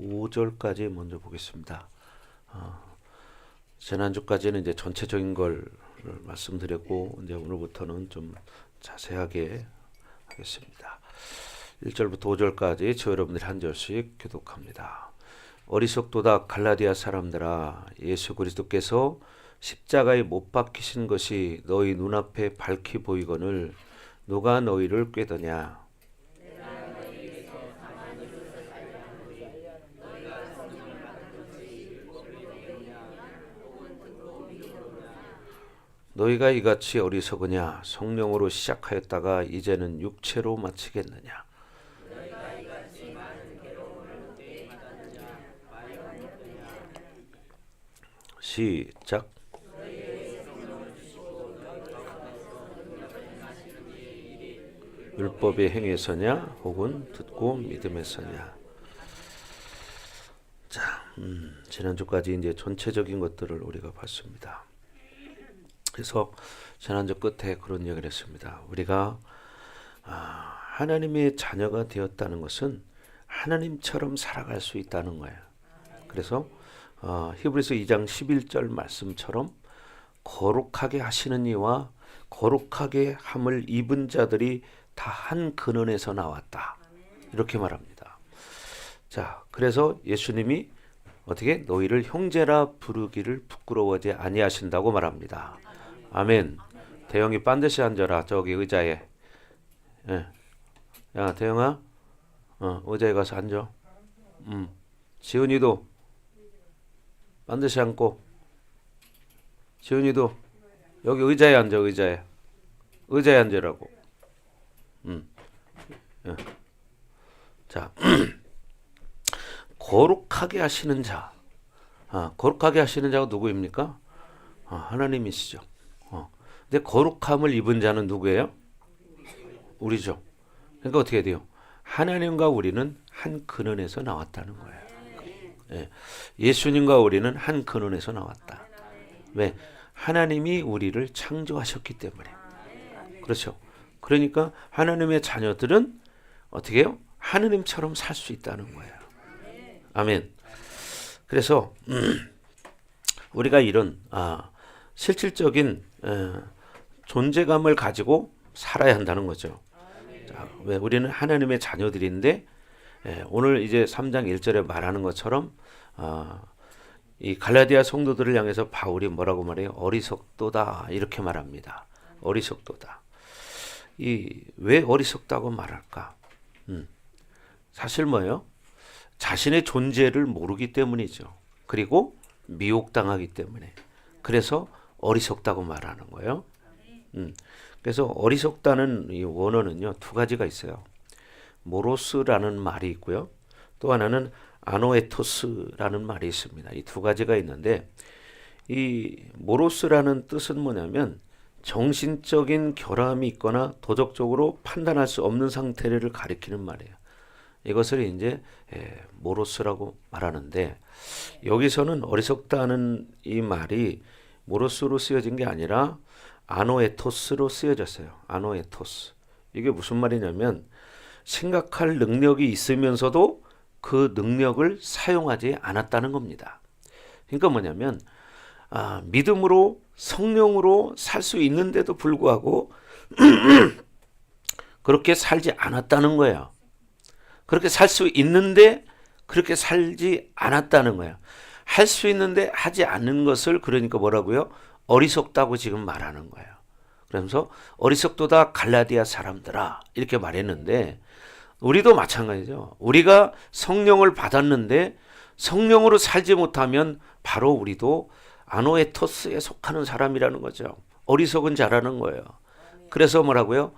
5절까지 먼저 보겠습니다. 지난주까지는 이제 전체적인 걸 말씀드렸고, 이제 오늘부터는 좀 자세하게 하겠습니다. 1절부터 5절까지 저 여러분들이 한 절씩 교독합니다. 어리석도다 갈라디아 사람들아, 예수 그리스도께서 십자가에 못 박히신 것이 너희 눈앞에 밝히 보이거늘 누가 너희를 꾀더냐. 너희가 이같이 어리석으냐. 성령으로 시작하였다가 이제는 육체로 마치겠느냐. 시작. 율법의 행위에서냐 혹은 듣고 믿음에서냐. 자, 지난주까지 이제 전체적인 것들을 우리가 봤습니다. 그래서 지난주 끝에 그런 얘기를 했습니다. 우리가 하나님의 자녀가 되었다는 것은 하나님처럼 살아갈 수 있다는 거예요. 그래서 히브리서 2장 11절 말씀처럼 거룩하게 하시는 이와 거룩하게 함을 입은 자들이 다 한 근원에서 나왔다. 이렇게 말합니다. 자, 그래서 예수님이 어떻게 너희를 형제라 부르기를 부끄러워하지 아니하신다고 말합니다. 아멘. 대영이 반드시 앉아라. 저기 의자에. 예. 야, 대영아. 의자에 가서 앉아. 지은이도 반드시 앉고. 지은이도 여기 의자에 앉아. 의자에 앉으라고. 예. 자, 거룩하게 하시는 자. 거룩하게 하시는 자가 누구입니까? 하나님이시죠. 근데 거룩함을 입은 자는 누구예요? 우리죠. 그러니까 어떻게 돼요? 하나님과 우리는 한 근원에서 나왔다는 거예요. 예. 예수님과 우리는 한 근원에서 나왔다. 왜? 하나님이 우리를 창조하셨기 때문에. 그렇죠. 그러니까 하나님의 자녀들은 어떻게 해요? 하나님처럼 살 수 있다는 거예요. 아멘. 그래서 우리가 이런 실질적인 존재감을 가지고 살아야 한다는 거죠. 자, 왜? 우리는 하나님의 자녀들인데 오늘 이제 3장 1절에 말하는 것처럼 이 갈라디아 성도들을 향해서 바울이 뭐라고 말해요? 어리석도다 이렇게 말합니다. 어리석도다. 왜 어리석다고 말할까? 사실 뭐예요? 자신의 존재를 모르기 때문이죠. 그리고 미혹당하기 때문에. 그래서 어리석다고 말하는 거예요. 그래서 어리석다는 이 원어는요, 두 가지가 있어요. 모로스라는 말이 있고요. 또 하나는 아노에토스라는 말이 있습니다. 이 두 가지가 있는데, 이 모로스라는 뜻은 뭐냐면 정신적인 결함이 있거나 도덕적으로 판단할 수 없는 상태를 가리키는 말이에요. 이것을 이제 모로스라고 말하는데, 여기서는 어리석다는 이 말이 모로스로 쓰여진 게 아니라 아노에토스로 쓰여졌어요. 아노에토스. 이게 무슨 말이냐면 생각할 능력이 있으면서도 그 능력을 사용하지 않았다는 겁니다. 그러니까 뭐냐면 믿음으로 성령으로 살 수 있는데도 불구하고 그렇게 살지 않았다는 거예요. 그렇게 살 수 있는데 그렇게 살지 않았다는 거예요. 할 수 있는데 하지 않는 것을 그러니까 뭐라고요? 어리석다고 지금 말하는 거예요. 그러면서 어리석도다 갈라디아 사람들아 이렇게 말했는데, 우리도 마찬가지죠. 우리가 성령을 받았는데 성령으로 살지 못하면 바로 우리도 아노에토스에 속하는 사람이라는 거죠. 어리석은 자라는 거예요. 그래서 뭐라고요?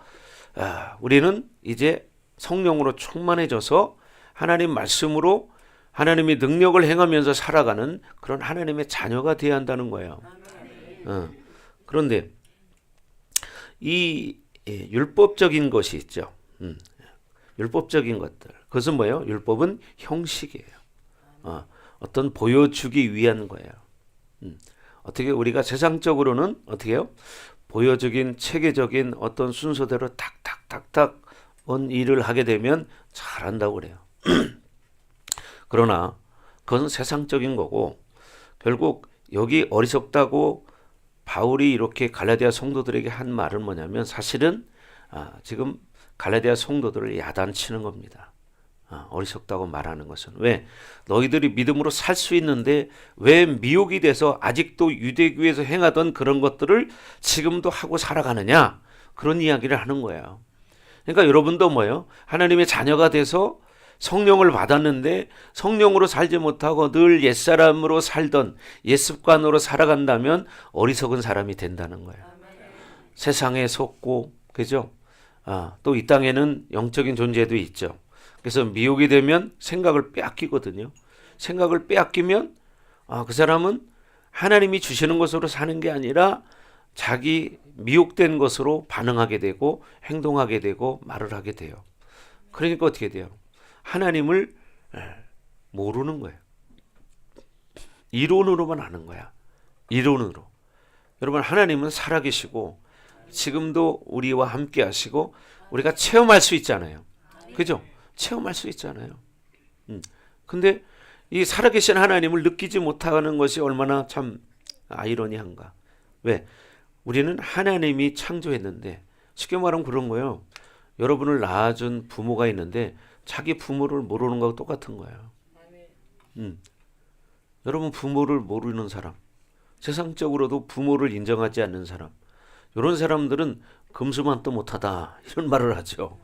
우리는 이제 성령으로 충만해져서 하나님 말씀으로 하나님의 능력을 행하면서 살아가는 그런 하나님의 자녀가 되어야 한다는 거예요. 그런데 이 율법적인 것이 있죠. 율법적인 것들. 그것은 뭐예요? 율법은 형식이에요. 어떤 보여주기 위한 거예요. 어떻게 우리가 세상적으로는 어떻게 해요? 보여적인 체계적인 어떤 순서대로 탁탁탁탁 일을 하게 되면 잘한다고 그래요. 그러나 그건 세상적인 거고 결국 여기 어리석다고 바울이 이렇게 갈라디아 성도들에게 한 말은 뭐냐면 사실은 지금 갈라디아 성도들을 야단치는 겁니다. 어리석다고 말하는 것은 왜 너희들이 믿음으로 살 수 있는데 왜 미혹이 돼서 아직도 유대교에서 행하던 그런 것들을 지금도 하고 살아가느냐 그런 이야기를 하는 거예요. 그러니까 여러분도 뭐예요? 하나님의 자녀가 돼서 성령을 받았는데 성령으로 살지 못하고 늘 옛사람으로 살던 옛습관으로 살아간다면 어리석은 사람이 된다는 거예요. 세상에 속고 그죠? 또 이 땅에는 영적인 존재도 있죠. 그래서 미혹이 되면 생각을 빼앗기거든요. 생각을 빼앗기면 그 사람은 하나님이 주시는 것으로 사는 게 아니라 자기 미혹된 것으로 반응하게 되고 행동하게 되고 말을 하게 돼요. 그러니까 어떻게 돼요? 하나님을 모르는 거예요. 이론으로만 아는 거야. 이론으로. 여러분 하나님은 살아계시고 지금도 우리와 함께 하시고 우리가 체험할 수 있잖아요. 그죠? 체험할 수 있잖아요. 근데 이 살아계신 하나님을 느끼지 못하는 것이 얼마나 참 아이러니한가. 왜? 우리는 하나님이 창조했는데 쉽게 말하면 그런 거예요. 여러분을 낳아준 부모가 있는데 자기 부모를 모르는 거하고 똑같은 거예요. 여러분 부모를 모르는 사람, 세상적으로도 부모를 인정하지 않는 사람, 이런 사람들은 금수만도 못하다 이런 말을 하죠.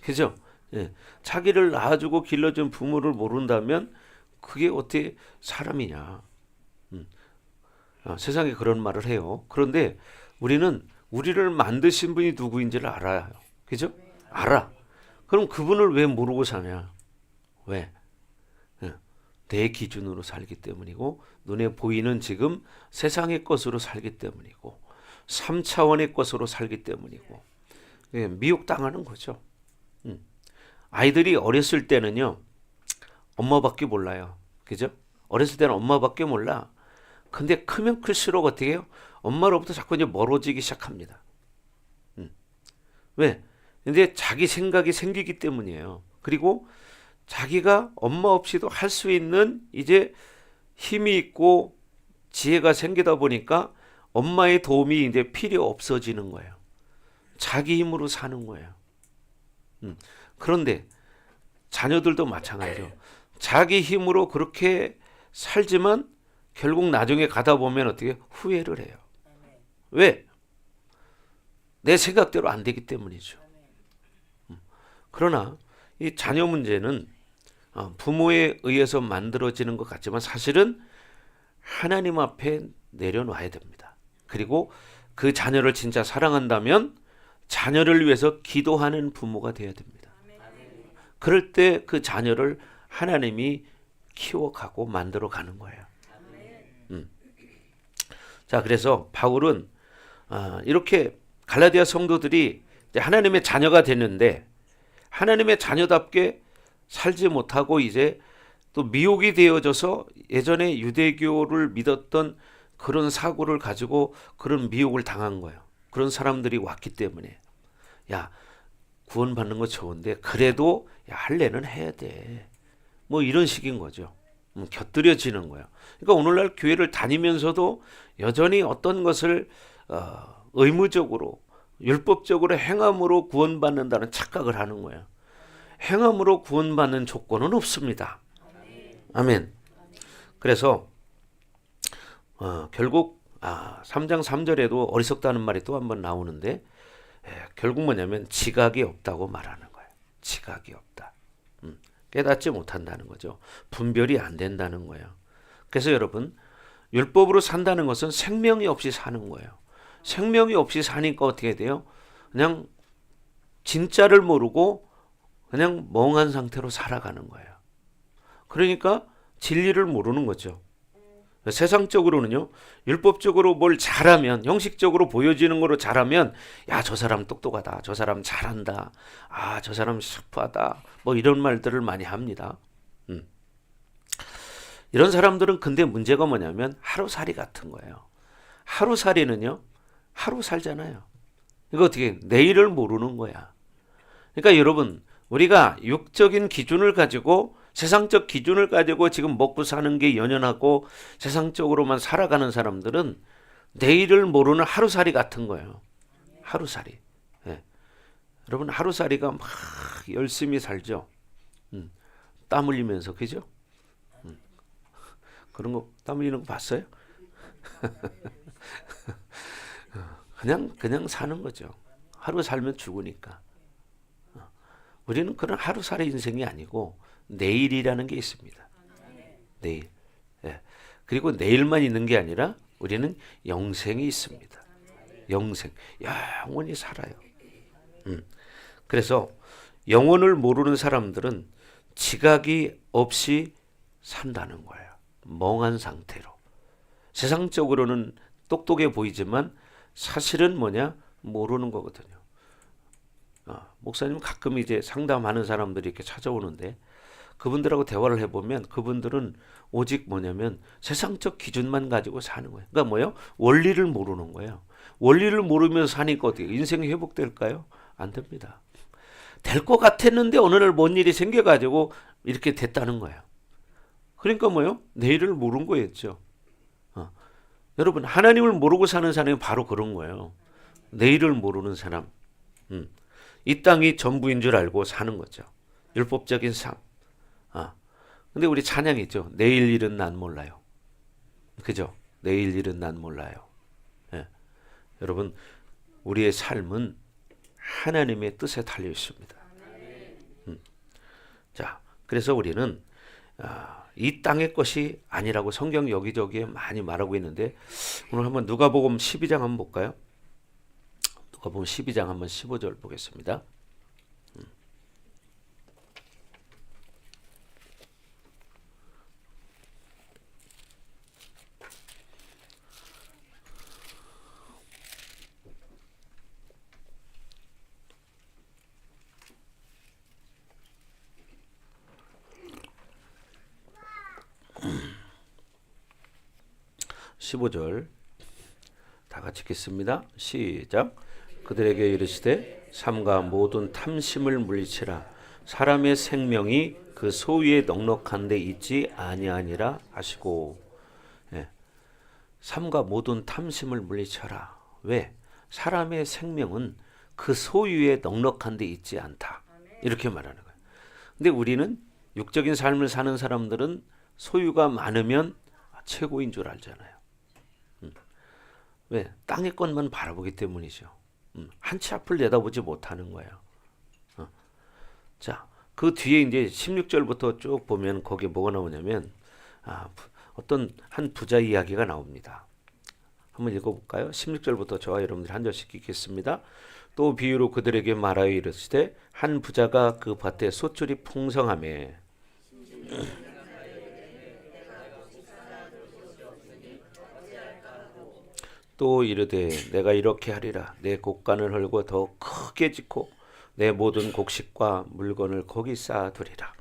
그죠? 예. 자기를 낳아주고 길러준 부모를 모른다면 그게 어떻게 사람이냐. 세상에 그런 말을 해요. 그런데 우리는 우리를 만드신 분이 누구인지를 알아요. 그죠? 알아. 그럼 그분을 왜 모르고 사냐? 왜? 내 기준으로 살기 때문이고 눈에 보이는 지금 세상의 것으로 살기 때문이고 3차원의 것으로 살기 때문이고 미혹당하는 거죠. 아이들이 어렸을 때는요. 엄마밖에 몰라요. 그죠? 어렸을 때는 엄마밖에 몰라. 근데 크면 클수록 어떻게 해요? 엄마로부터 자꾸 이제 멀어지기 시작합니다. 왜? 근데 자기 생각이 생기기 때문이에요. 그리고 자기가 엄마 없이도 할 수 있는 이제 힘이 있고 지혜가 생기다 보니까 엄마의 도움이 이제 필요 없어지는 거예요. 자기 힘으로 사는 거예요. 그런데 자녀들도 마찬가지죠. 자기 힘으로 그렇게 살지만 결국 나중에 가다 보면 어떻게 후회를 해요. 왜? 내 생각대로 안 되기 때문이죠. 그러나 이 자녀 문제는 부모에 의해서 만들어지는 것 같지만 사실은 하나님 앞에 내려놔야 됩니다. 그리고 그 자녀를 진짜 사랑한다면 자녀를 위해서 기도하는 부모가 되어야 됩니다. 그럴 때 그 자녀를 하나님이 키워가고 만들어가는 거예요. 자, 그래서 바울은 이렇게 갈라디아 성도들이 이제 하나님의 자녀가 됐는데 하나님의 자녀답게 살지 못하고 이제 또 미혹이 되어져서 예전에 유대교를 믿었던 그런 사고를 가지고 그런 미혹을 당한 거예요. 그런 사람들이 왔기 때문에 야 구원받는 거 좋은데 그래도 야, 할례는 해야 돼. 뭐 이런 식인 거죠. 곁들여지는 거예요. 그러니까 오늘날 교회를 다니면서도 여전히 어떤 것을 의무적으로 율법적으로 행함으로 구원받는다는 착각을 하는 거예요. 행함으로 구원받는 조건은 없습니다. 아멘. 그래서 결국 3장 3절에도 어리석다는 말이 또 한 번 나오는데 결국 뭐냐면 지각이 없다고 말하는 거예요. 지각이 없다. 깨닫지 못한다는 거죠. 분별이 안 된다는 거예요. 그래서 여러분 율법으로 산다는 것은 생명이 없이 사는 거예요. 생명이 없이 사니까 어떻게 돼요? 그냥 진짜를 모르고 그냥 멍한 상태로 살아가는 거예요. 그러니까 진리를 모르는 거죠. 세상적으로는요. 율법적으로 뭘 잘하면 형식적으로 보여지는 거로 잘하면 야, 저 사람 똑똑하다. 저 사람 잘한다. 저 사람 샤프하다. 뭐 이런 말들을 많이 합니다. 이런 사람들은 근데 문제가 뭐냐면 하루살이 같은 거예요. 하루살이는요. 하루 살잖아요. 이거 어떻게 내일을 모르는 거야. 그러니까 여러분 우리가 육적인 기준을 가지고 세상적 기준을 가지고 지금 먹고 사는 게 연연하고 세상적으로만 살아가는 사람들은 내일을 모르는 하루살이 같은 거예요. 하루살이. 예. 여러분 하루살이가 막 열심히 살죠. 땀 흘리면서 그죠? 그런 거 땀 흘리는 거 봤어요? 그냥 사는 거죠. 하루 살면 죽으니까. 우리는 그런 하루살이 인생이 아니고 내일이라는 게 있습니다. 내일. 예. 그리고 내일만 있는 게 아니라 우리는 영생이 있습니다. 영생. 영원히 살아요. 그래서 영혼을 모르는 사람들은 지각이 없이 산다는 거예요. 멍한 상태로. 세상적으로는 똑똑해 보이지만 사실은 뭐냐? 모르는 거거든요. 목사님 가끔 이제 상담하는 사람들이 이렇게 찾아오는데 그분들하고 대화를 해보면 그분들은 오직 뭐냐면 세상적 기준만 가지고 사는 거예요. 그러니까 뭐예요? 원리를 모르는 거예요. 원리를 모르면서 사니까 어떻게 인생이 회복될까요? 안 됩니다. 될 것 같았는데 어느 날 뭔 일이 생겨가지고 이렇게 됐다는 거예요. 그러니까 뭐예요? 내일을 모른 거였죠. 여러분 하나님을 모르고 사는 사람이 바로 그런 거예요. 내일을 모르는 사람. 이 땅이 전부인 줄 알고 사는 거죠. 율법적인 삶. 근데 우리 찬양이 있죠. 내일 일은 난 몰라요. 그죠? 내일 일은 난 몰라요. 예. 여러분 우리의 삶은 하나님의 뜻에 달려 있습니다. 자, 그래서 우리는 이 땅의 것이 아니라고 성경 여기저기에 많이 말하고 있는데 오늘 한번 누가복음 12장 한번 볼까요? 누가복음 12장 한번 15절 보겠습니다. 15절 다 같이 읽겠습니다. 시작. 그들에게 이르시되 삼가 모든 탐심을 물리치라. 사람의 생명이 그 소유에 넉넉한 데 있지 아니하니라 하시고. 예. 삼가 모든 탐심을 물리쳐라. 왜? 사람의 생명은 그 소유에 넉넉한 데 있지 않다. 이렇게 말하는 거예요. 근데 우리는 육적인 삶을 사는 사람들은 소유가 많으면 최고인 줄 알잖아요. 왜? 땅의 것만 바라보기 때문이죠. 한 치 앞을 내다보지 못하는 거예요. 자, 그 뒤에 이제 16절부터 쭉 보면 거기에 뭐가 나오냐면 어떤 한 부자 이야기가 나옵니다. 한번 읽어볼까요? 16절부터 저와 여러분들 한 절씩 읽겠습니다. 또 비유로 그들에게 말하여 이르시되 한 부자가 그 밭에 소출이 풍성하매 또 이르되 내가 이렇게 하리라. 내 곡간을 헐고 더 크게 짓고 내 모든 곡식과 물건을 거기 쌓아두리라.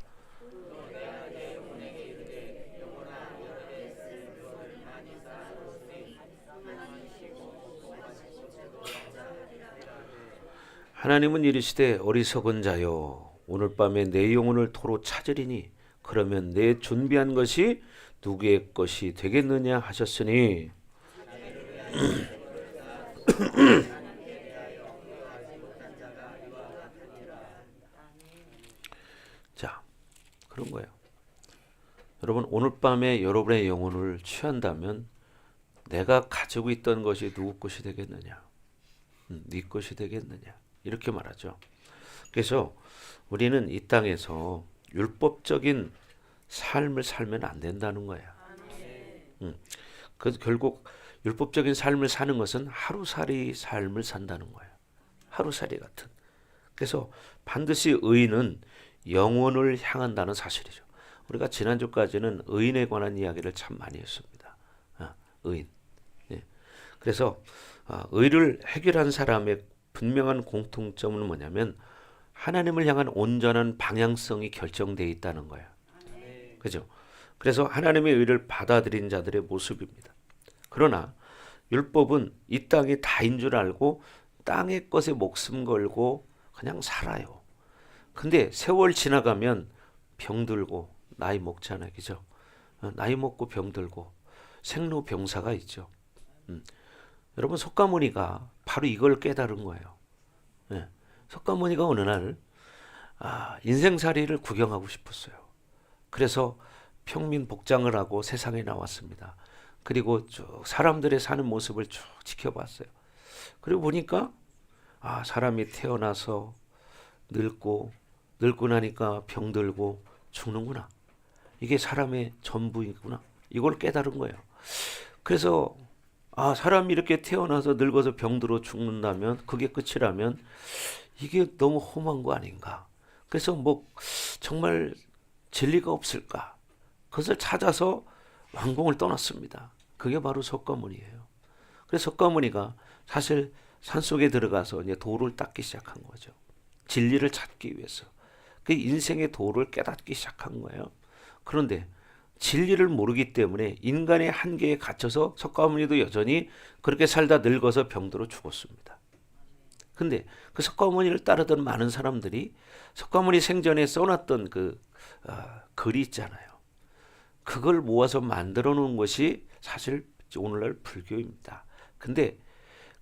하나님은 이르시되 어리석은 자여 오늘 밤에 내 영혼을 토로 찾으리니 그러면 내 준비한 것이 누구의 것이 되겠느냐 하셨으니 자, 그런 거예요. 여러분 오늘 밤에 여러분의 영혼을 취한다면 내가 가지고 있던 것이 누구 것이 되겠느냐? 네 것이 되겠느냐? 이렇게 말하죠. 그래서 우리는 이 땅에서 율법적인 삶을 살면 안 된다는 거예요. 그래서 결국 율법적인 삶을 사는 것은 하루살이 삶을 산다는 거예요. 하루살이 같은. 그래서 반드시 의인은 영혼을 향한다는 사실이죠. 우리가 지난주까지는 의인에 관한 이야기를 참 많이 했습니다. 의인. 예. 그래서 의를 해결한 사람의 분명한 공통점은 뭐냐면 하나님을 향한 온전한 방향성이 결정되어 있다는 거예요. 그죠? 그래서 하나님의 의를 받아들인 자들의 모습입니다. 그러나 율법은 이 땅이 다인 줄 알고 땅의 것에 목숨 걸고 그냥 살아요. 근데 세월 지나가면 병들고 나이 먹잖아요. 그죠? 나이 먹고 병들고 생로병사가 있죠. 여러분 석가모니가 바로 이걸 깨달은 거예요. 예. 석가모니가 어느 날 인생살이를 구경하고 싶었어요. 그래서 평민 복장을 하고 세상에 나왔습니다. 그리고 쭉 사람들의 사는 모습을 쭉 지켜봤어요. 그리고 보니까 사람이 태어나서 늙고 나니까 병들고 죽는구나. 이게 사람의 전부이구나. 이걸 깨달은 거예요. 그래서 사람이 이렇게 태어나서 늙어서 병들어 죽는다면 그게 끝이라면 이게 너무 험한 거 아닌가. 그래서 뭐 정말 진리가 없을까. 그것을 찾아서 왕궁을 떠났습니다. 그게 바로 석가모니예요. 그래서 석가모니가 사실 산속에 들어가서 이제 도를 닦기 시작한 거죠. 진리를 찾기 위해서. 그 인생의 도를 깨닫기 시작한 거예요. 그런데 진리를 모르기 때문에 인간의 한계에 갇혀서 석가모니도 여전히 그렇게 살다 늙어서 병들어 죽었습니다. 근데 그 석가모니를 따르던 많은 사람들이 석가모니 생전에 써놨던 그 글이 있잖아요. 그걸 모아서 만들어 놓은 것이 사실 오늘날 불교입니다. 근데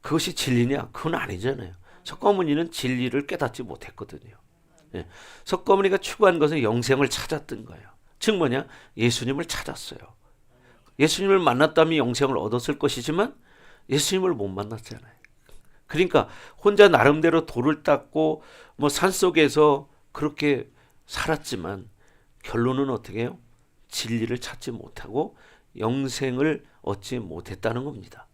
그것이 진리냐? 그건 아니잖아요. 석가모니는 진리를 깨닫지 못했거든요. 예. 석가모니가 추구한 것은 영생을 찾았던 거예요. 즉 뭐냐? 예수님을 찾았어요. 예수님을 만났다면 영생을 얻었을 것이지만 예수님을 못 만났잖아요. 그러니까 혼자 나름대로 돌을 닦고 뭐 산속에서 그렇게 살았지만 결론은 어떻게 해요? 진리를 찾지 못하고 영생을 얻지 못했다는 겁니다.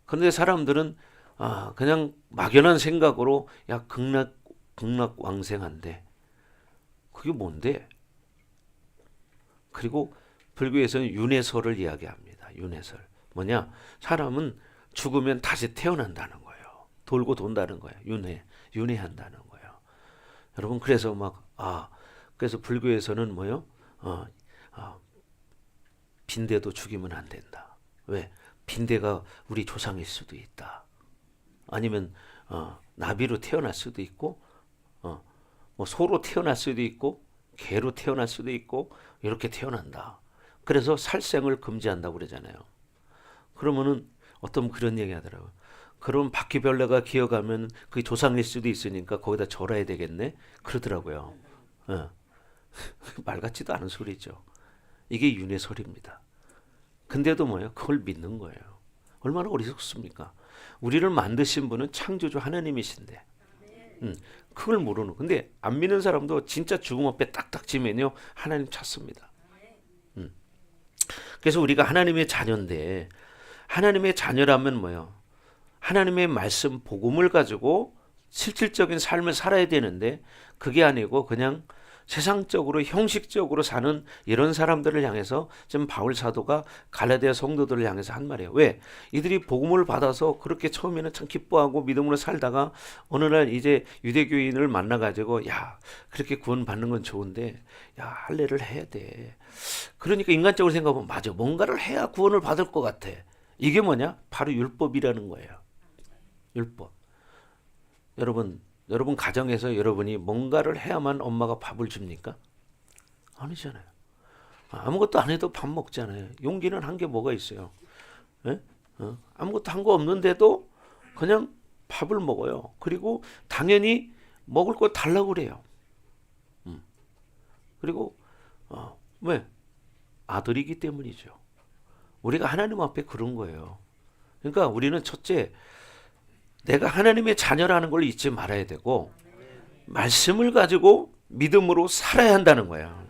그런데 사람들은 그냥 막연한 생각으로 극락왕생한데 그게 뭔데? 그리고 불교에서는 윤회설을 이야기합니다. 윤회설. 뭐냐? 사람은 죽으면 다시 태어난다는 거예요. 돌고 돈다는 거예요. 윤회한다는 거예요. 여러분 그래서 그래서 불교에서는 뭐요? 빈대도 죽이면 안 된다. 왜? 빈대가 우리 조상일 수도 있다. 아니면 나비로 태어날 수도 있고, 뭐 소로 태어날 수도 있고, 개로 태어날 수도 있고 이렇게 태어난다. 그래서 살생을 금지한다고 그러잖아요. 그러면은 어떤 그런 얘기 하더라고요. 그럼 바퀴벌레가 기어가면 그게 조상일 수도 있으니까 거기다 절해야 되겠네? 그러더라고요. 말 같지도 않은 소리죠. 이게 윤회설입니다. 근데도 뭐예요? 그걸 믿는 거예요. 얼마나 어리석습니까? 우리를 만드신 분은 창조주 하나님이신데 그걸 모르는. 근데 안 믿는 사람도 진짜 죽음 앞에 딱딱 지면요 하나님 찾습니다. 그래서 우리가 하나님의 자녀인데 하나님의 자녀라면 뭐예요? 하나님의 말씀 복음을 가지고 실질적인 삶을 살아야 되는데 그게 아니고 그냥 세상적으로 형식적으로 사는 이런 사람들을 향해서 지금 바울 사도가 갈라디아 성도들을 향해서 한 말이에요. 왜? 이들이 복음을 받아서 그렇게 처음에는 참 기뻐하고 믿음으로 살다가 어느 날 이제 유대교인을 만나가지고 그렇게 구원받는 건 좋은데 할례를 해야 돼. 그러니까 인간적으로 생각하면 맞아. 뭔가를 해야 구원을 받을 것 같아. 이게 뭐냐? 바로 율법이라는 거예요. 율법. 여러분 가정에서 여러분이 뭔가를 해야만 엄마가 밥을 줍니까? 아니잖아요. 아무것도 안 해도 밥 먹잖아요. 용기는 한 게 뭐가 있어요? 아무것도 한 거 없는데도 그냥 밥을 먹어요. 그리고 당연히 먹을 거 달라고 그래요. 그리고 왜? 아들이기 때문이죠. 우리가 하나님 앞에 그런 거예요. 그러니까 우리는 첫째, 내가 하나님의 자녀라는 걸 잊지 말아야 되고 말씀을 가지고 믿음으로 살아야 한다는 거야.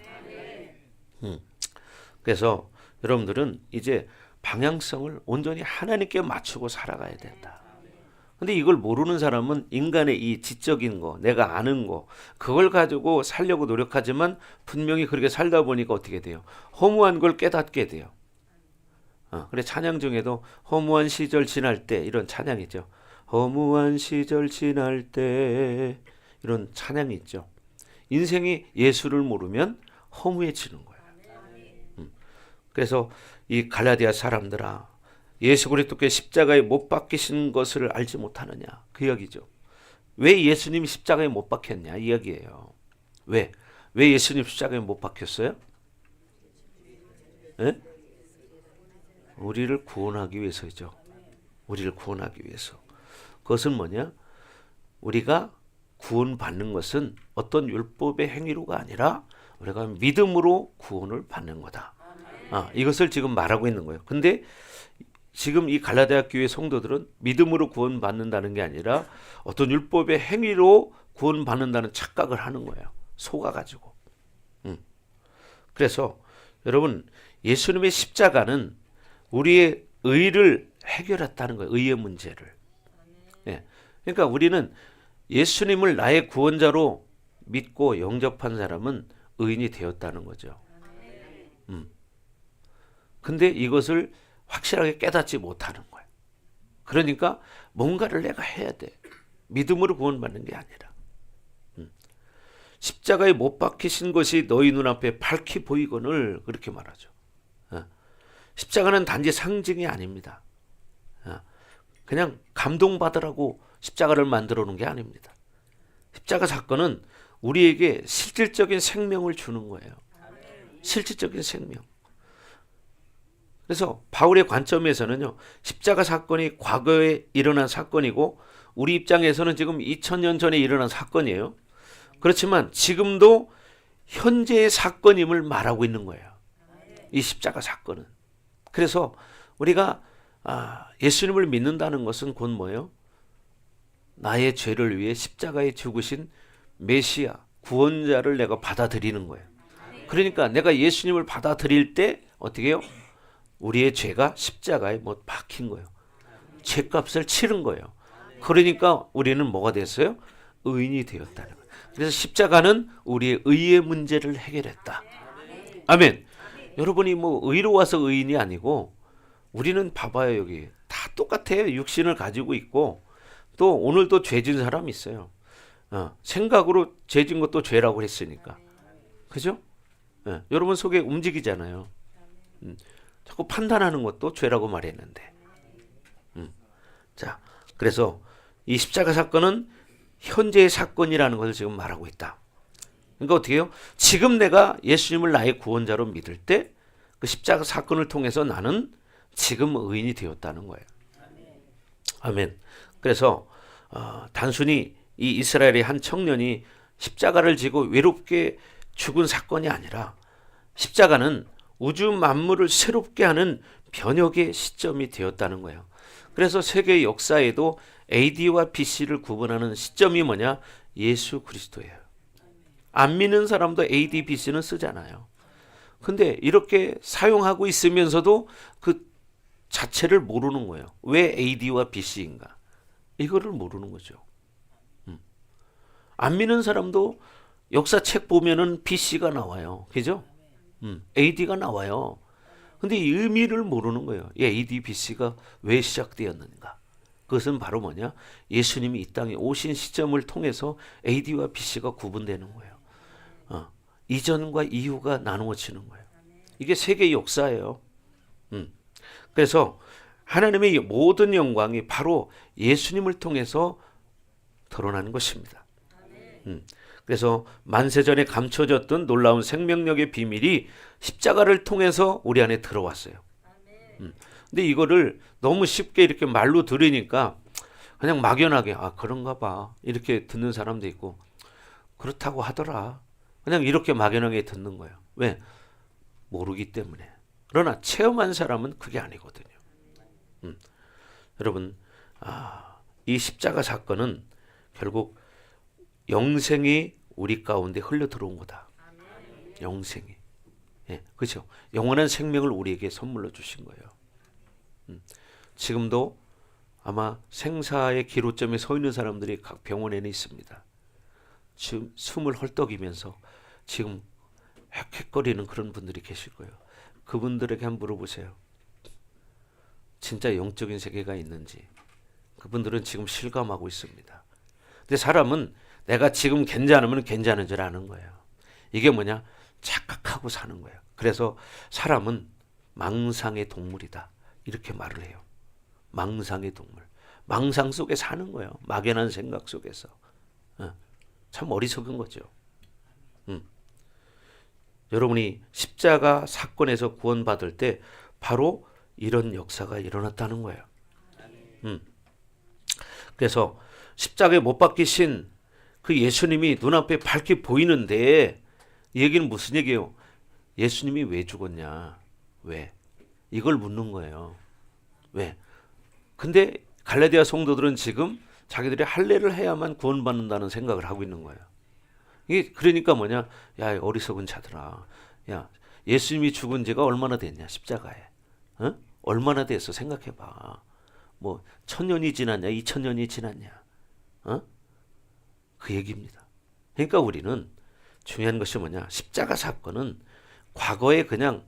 그래서 여러분들은 이제 방향성을 온전히 하나님께 맞추고 살아가야 된다. 근데 이걸 모르는 사람은 인간의 이 지적인 거, 내가 아는 거, 그걸 가지고 살려고 노력하지만 분명히 그렇게 살다 보니까 어떻게 돼요? 허무한 걸 깨닫게 돼요. 그래 찬양 중에도 허무한 시절 지날 때 이런 찬양이죠. 허무한 시절 지날 때 이런 찬양이 있죠. 인생이 예수를 모르면 허무해지는 거예요. 그래서 이 갈라디아 사람들아 예수 그리스도께 십자가에 못 박히신 것을 알지 못하느냐 그 이야기죠. 왜 예수님이 십자가에 못 박혔냐 이 이야기예요. 왜? 왜 예수님 십자가에 못 박혔어요? 예? 우리를 구원하기 위해서죠. 우리를 구원하기 위해서. 그것은 뭐냐? 우리가 구원받는 것은 어떤 율법의 행위로가 아니라 우리가 믿음으로 구원을 받는 거다. 이것을 지금 말하고 있는 거예요. 근데 지금 이 갈라디아 교회 성도들은 믿음으로 구원받는다는 게 아니라 어떤 율법의 행위로 구원받는다는 착각을 하는 거예요. 속아가지고. 그래서 여러분, 예수님의 십자가는 우리의 의를 해결했다는 거예요. 의의 문제를. 예. 그러니까 우리는 예수님을 나의 구원자로 믿고 영접한 사람은 의인이 되었다는 거죠. 근데 이것을 확실하게 깨닫지 못하는 거예요. 그러니까 뭔가를 내가 해야 돼. 믿음으로 구원받는 게 아니라. 십자가에 못 박히신 것이 너희 눈앞에 밝히 보이거늘 그렇게 말하죠. 십자가는 단지 상징이 아닙니다. 그냥 감동받으라고 십자가를 만들어 놓은 게 아닙니다. 십자가 사건은 우리에게 실질적인 생명을 주는 거예요. 실질적인 생명. 그래서 바울의 관점에서는요, 십자가 사건이 과거에 일어난 사건이고 우리 입장에서는 지금 2000년 전에 일어난 사건이에요. 그렇지만 지금도 현재의 사건임을 말하고 있는 거예요. 이 십자가 사건은. 그래서 우리가 예수님을 믿는다는 것은 곧 뭐예요? 나의 죄를 위해 십자가에 죽으신 메시아, 구원자를 내가 받아들이는 거예요. 그러니까 내가 예수님을 받아들일 때 어떻게 해요? 우리의 죄가 십자가에 못 박힌 거예요. 죄값을 치른 거예요. 그러니까 우리는 뭐가 됐어요? 의인이 되었다는 거예요. 그래서 십자가는 우리의 의의 문제를 해결했다. 아멘. 여러분이 뭐 의로 와서 의인이 아니고 우리는 봐봐요. 여기 다 똑같아요. 육신을 가지고 있고 또 오늘도 죄진 사람이 있어요. 생각으로 죄진 것도 죄라고 했으니까. 그죠? 여러분 속에 움직이잖아요. 자꾸 판단하는 것도 죄라고 말했는데. 자, 그래서 이 십자가 사건은 현재의 사건이라는 것을 지금 말하고 있다. 그러니까 어떻게 해요? 지금 내가 예수님을 나의 구원자로 믿을 때 그 십자가 사건을 통해서 나는 지금 의인이 되었다는 거예요. 아멘. 그래서 단순히 이 이스라엘의 한 청년이 십자가를 지고 외롭게 죽은 사건이 아니라 십자가는 우주 만물을 새롭게 하는 변혁의 시점이 되었다는 거예요. 그래서 세계 역사에도 AD와 BC를 구분하는 시점이 뭐냐? 예수 그리스도예요. 안 믿는 사람도 AD, BC는 쓰잖아요. 근데 이렇게 사용하고 있으면서도 그 자체를 모르는 거예요. 왜 AD와 BC인가? 이거를 모르는 거죠. 안 믿는 사람도 역사책 보면은 BC가 나와요. 그죠? AD가 나와요. 근데 이 의미를 모르는 거예요. AD, BC가 왜 시작되었는가? 그것은 바로 뭐냐? 예수님이 이 땅에 오신 시점을 통해서 AD와 BC가 구분되는 거예요. 이전과 이후가 나누어지는 거예요. 이게 세계의 역사예요. 그래서 하나님의 모든 영광이 바로 예수님을 통해서 드러나는 것입니다. 그래서 만세전에 감춰졌던 놀라운 생명력의 비밀이 십자가를 통해서 우리 안에 들어왔어요. 근데 이거를 너무 쉽게 이렇게 말로 들으니까 그냥 막연하게 그런가 봐 이렇게 듣는 사람도 있고 그렇다고 하더라. 그냥 이렇게 막연하게 듣는 거예요. 왜? 모르기 때문에. 그러나 체험한 사람은 그게 아니거든요. 여러분, 이 십자가 사건은 결국 영생이 우리 가운데 흘러 들어온 거다. 영생이. 그렇죠. 영원한 생명을 우리에게 선물로 주신 거예요. 지금도 아마 생사의 기로점에 서 있는 사람들이 각 병원에는 있습니다. 지금 숨을 헐떡이면서 지금 헥헥거리는 그런 분들이 계실 거예요. 그분들에게 한번 물어보세요. 진짜 영적인 세계가 있는지. 그분들은 지금 실감하고 있습니다. 근데 사람은 내가 지금 괜찮으면 괜찮은 줄 아는 거예요. 이게 뭐냐? 착각하고 사는 거예요. 그래서 사람은 망상의 동물이다. 이렇게 말을 해요. 망상의 동물. 망상 속에 사는 거예요. 막연한 생각 속에서. 참 어리석은 거죠. 여러분이 십자가 사건에서 구원받을 때 바로 이런 역사가 일어났다는 거예요. 그래서 십자가에 못 박히신 그 예수님이 눈앞에 밝게 보이는데 이 얘기는 무슨 얘기예요? 예수님이 왜 죽었냐? 왜? 이걸 묻는 거예요. 왜? 근데 갈라디아 성도들은 지금 자기들이 할례를 해야만 구원받는다는 생각을 하고 있는 거예요. 이게 그러니까 뭐냐? 야, 어리석은 자들아. 야, 예수님이 죽은 지가 얼마나 됐냐? 십자가에. 어? 얼마나 됐어? 생각해봐. 뭐 1000년이 지났냐? 2000년이 지났냐? 어? 그 얘기입니다. 그러니까 우리는 중요한 것이 뭐냐? 십자가 사건은 과거에 그냥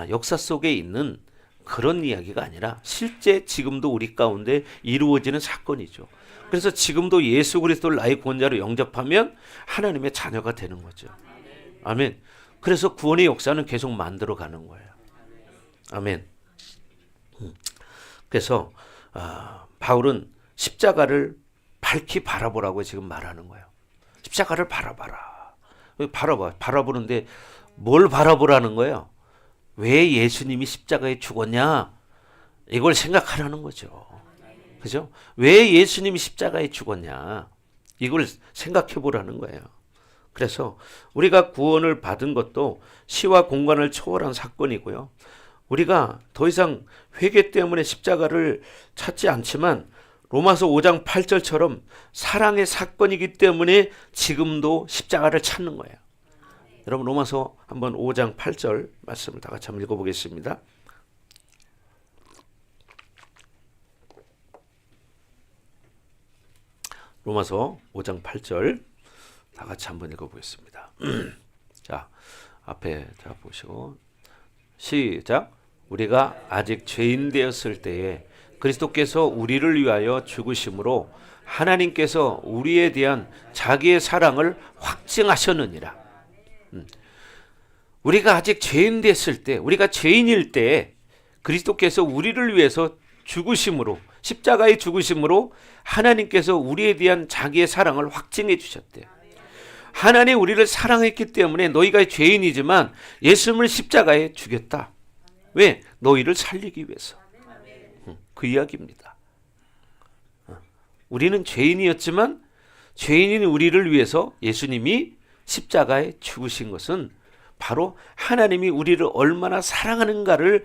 역사 속에 있는 그런 이야기가 아니라 실제 지금도 우리 가운데 이루어지는 사건이죠. 그래서 지금도 예수 그리스도를 나의 구원자로 영접하면 하나님의 자녀가 되는 거죠. 아멘. 그래서 구원의 역사는 계속 만들어가는 거예요. 아멘. 그래서 바울은 십자가를 밝히 바라보라고 지금 말하는 거예요. 십자가를 바라봐라. 바라보는데 뭘 바라보라는 거예요? 왜 예수님이 십자가에 죽었냐? 이걸 생각하라는 거죠. 그죠? 왜 예수님이 십자가에 죽었냐? 이걸 생각해 보라는 거예요. 그래서 우리가 구원을 받은 것도 시와 공간을 초월한 사건이고요. 우리가 더 이상 회개 때문에 십자가를 찾지 않지만 로마서 5장 8절처럼 사랑의 사건이기 때문에 지금도 십자가를 찾는 거예요. 여러분 로마서 한번 5장 8절 말씀을 다 같이 한번 읽어보겠습니다. 로마서 5장 8절 다 같이 한번 읽어보겠습니다. 자, 앞에 자 보시고 시작. 우리가 아직 죄인 되었을 때에 그리스도께서 우리를 위하여 죽으심으로 하나님께서 우리에 대한 자기의 사랑을 확증하셨느니라. 우리가 아직 죄인 됐을 때, 우리가 죄인일 때 그리스도께서 우리를 위해서 죽으심으로, 십자가의 죽으심으로 하나님께서 우리에 대한 자기의 사랑을 확증해 주셨대요. 하나님 우리를 사랑했기 때문에 너희가 죄인이지만 예수님을 십자가에 죽였다. 왜? 너희를 살리기 위해서. 그 이야기입니다. 우리는 죄인이었지만 죄인인 우리를 위해서 예수님이 십자가에 죽으신 것은 바로 하나님이 우리를 얼마나 사랑하는가를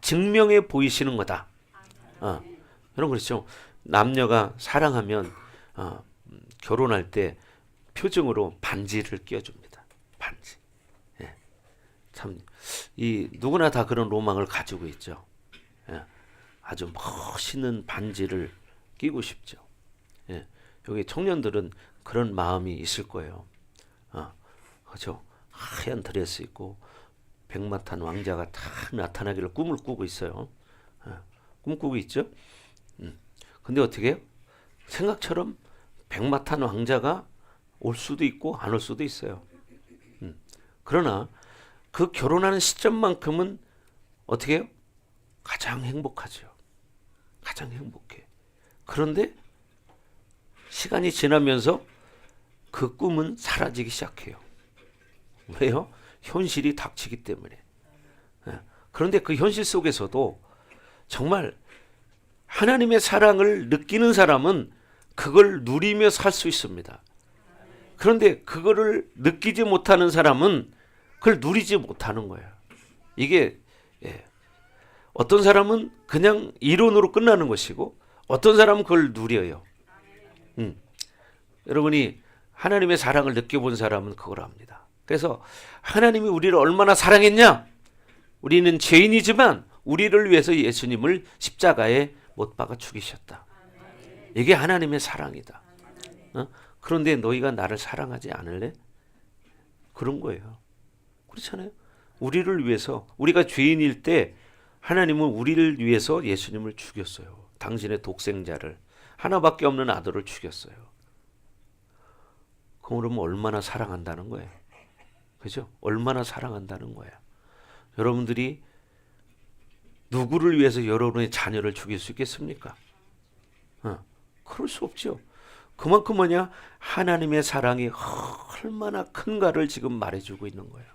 증명해 보이시는 거다. 여러분 그렇죠? 남녀가 사랑하면 결혼할 때 표정으로 반지를 끼워줍니다. 반지. 예. 참, 누구나 다 그런 로망을 가지고 있죠. 예. 아주 멋있는 반지를 끼고 싶죠. 예. 여기 청년들은 그런 마음이 있을 거예요. 그렇죠? 하얀 드레스 입고 백마탄 왕자가 다 나타나기를 꿈을 꾸고 있어요. 꿈꾸고 있죠. 근데 어떻게 해요? 생각처럼 백마탄 왕자가 올 수도 있고 안 올 수도 있어요. 그러나 그 결혼하는 시점만큼은 어떻게 해요? 가장 행복하죠. 가장 행복해. 그런데 시간이 지나면서 그 꿈은 사라지기 시작해요. 왜요? 현실이 닥치기 때문에. 그런데 그 현실 속에서도 정말 하나님의 사랑을 느끼는 사람은 그걸 누리며 살 수 있습니다. 그런데 그거를 느끼지 못하는 사람은 그걸 누리지 못하는 거예요. 이게 어떤 사람은 그냥 이론으로 끝나는 것이고 어떤 사람은 그걸 누려요. 여러분이 하나님의 사랑을 느껴본 사람은 그걸 압니다. 그래서 하나님이 우리를 얼마나 사랑했냐? 우리는 죄인이지만 우리를 위해서 예수님을 십자가에 못 박아 죽이셨다. 이게 하나님의 사랑이다. 그런데 너희가 나를 사랑하지 않을래? 그런 거예요. 그렇잖아요. 우리를 위해서, 우리가 죄인일 때 하나님은 우리를 위해서 예수님을 죽였어요. 당신의 독생자를, 하나밖에 없는 아들을 죽였어요. 그러면 얼마나 사랑한다는 거예요. 그죠? 얼마나 사랑한다는 거예요. 여러분들이 누구를 위해서 여러분의 자녀를 죽일 수 있겠습니까? 그럴 수 없죠. 그만큼 뭐냐? 하나님의 사랑이 얼마나 큰가를 지금 말해주고 있는 거예요.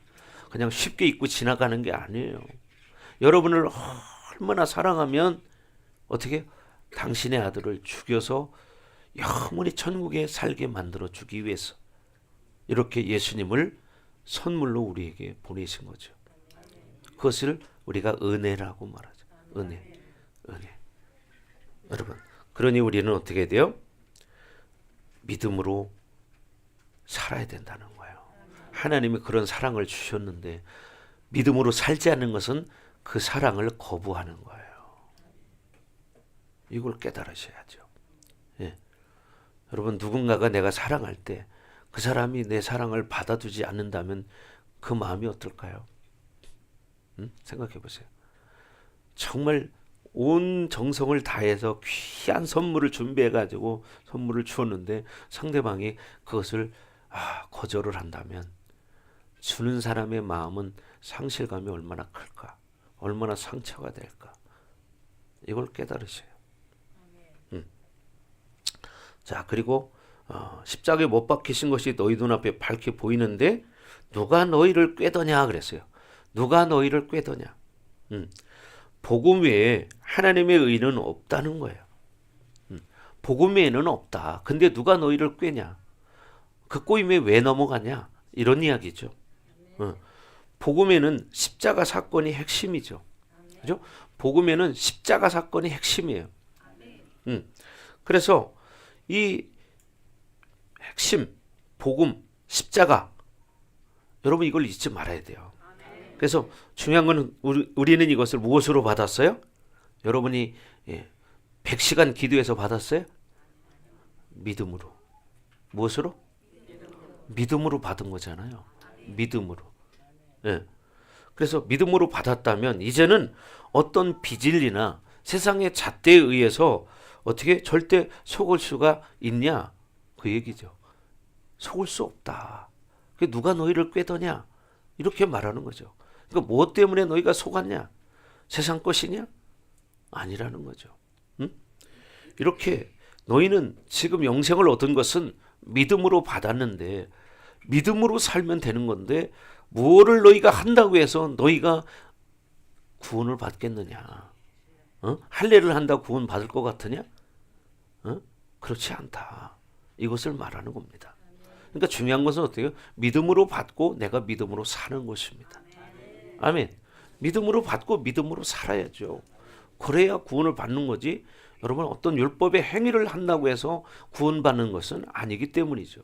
그냥 쉽게 잊고 지나가는 게 아니에요. 여러분을 얼마나 사랑하면 어떻게 당신의 아들을 죽여서 영원히 천국에 살게 만들어 주기 위해서 이렇게 예수님을 선물로 우리에게 보내신 거죠. 그것을 우리가 은혜라고 말하죠. 은혜. 여러분, 그러니 우리는 어떻게 돼요? 믿음으로 살아야 된다는 거예요. 하나님이 그런 사랑을 주셨는데 믿음으로 살지 않는 것은 그 사랑을 거부하는 거예요. 이걸 깨달으셔야죠. 예. 여러분, 누군가가 내가 사랑할 때 그 사람이 내 사랑을 받아주지 않는다면 그 마음이 어떨까요? 생각해 보세요. 정말 온 정성을 다해서 귀한 선물을 준비해가지고 선물을 주었는데 상대방이 그것을 거절을 한다면 주는 사람의 마음은 상실감이 얼마나 클까? 얼마나 상처가 될까? 이걸 깨달으셔요. 자, 그리고 십자가에 못 박히신 것이 너희 눈앞에 밝게 보이는데 누가 너희를 꾀더냐 그랬어요. 누가 너희를 꾀더냐. 복음 외에 하나님의 의는 없다는 거예요. 복음 외에는 없다. 근데 누가 너희를 꾀냐. 그 꼬임에 왜 넘어가냐. 이런 이야기죠. 복음에는 십자가 사건이 핵심이죠. 그죠? 복음에는 십자가 사건이 핵심이에요. 그래서 이 핵심, 복음, 십자가 여러분 이걸 잊지 말아야 돼요. 그래서 중요한 거는 우리는 이것을 무엇으로 받았어요? 여러분이 100시간 기도해서 받았어요? 믿음으로. 무엇으로? 믿음으로 받은 거잖아요. 믿음으로. 예. 그래서 믿음으로 받았다면 이제는 어떤 비진리나 세상의 잣대에 의해서 어떻게 절대 속을 수가 있냐? 그 얘기죠. 속을 수 없다. 누가 너희를 꾀더냐? 이렇게 말하는 거죠. 그러니까 무엇 때문에 너희가 속았냐? 세상 것이냐? 아니라는 거죠. 이렇게 너희는 지금 영생을 얻은 것은 믿음으로 받았는데 믿음으로 살면 되는 건데 무엇을 너희가 한다고 해서 너희가 구원을 받겠느냐? 할례를 한다고 구원 받을 것 같으냐? 그렇지 않다. 이것을 말하는 겁니다. 그러니까 중요한 것은 어때요? 믿음으로 받고 내가 믿음으로 사는 것입니다. 아멘. 믿음으로 받고 믿음으로 살아야죠. 그래야 구원을 받는 거지. 여러분 어떤 율법의 행위를 한다고 해서 구원받는 것은 아니기 때문이죠.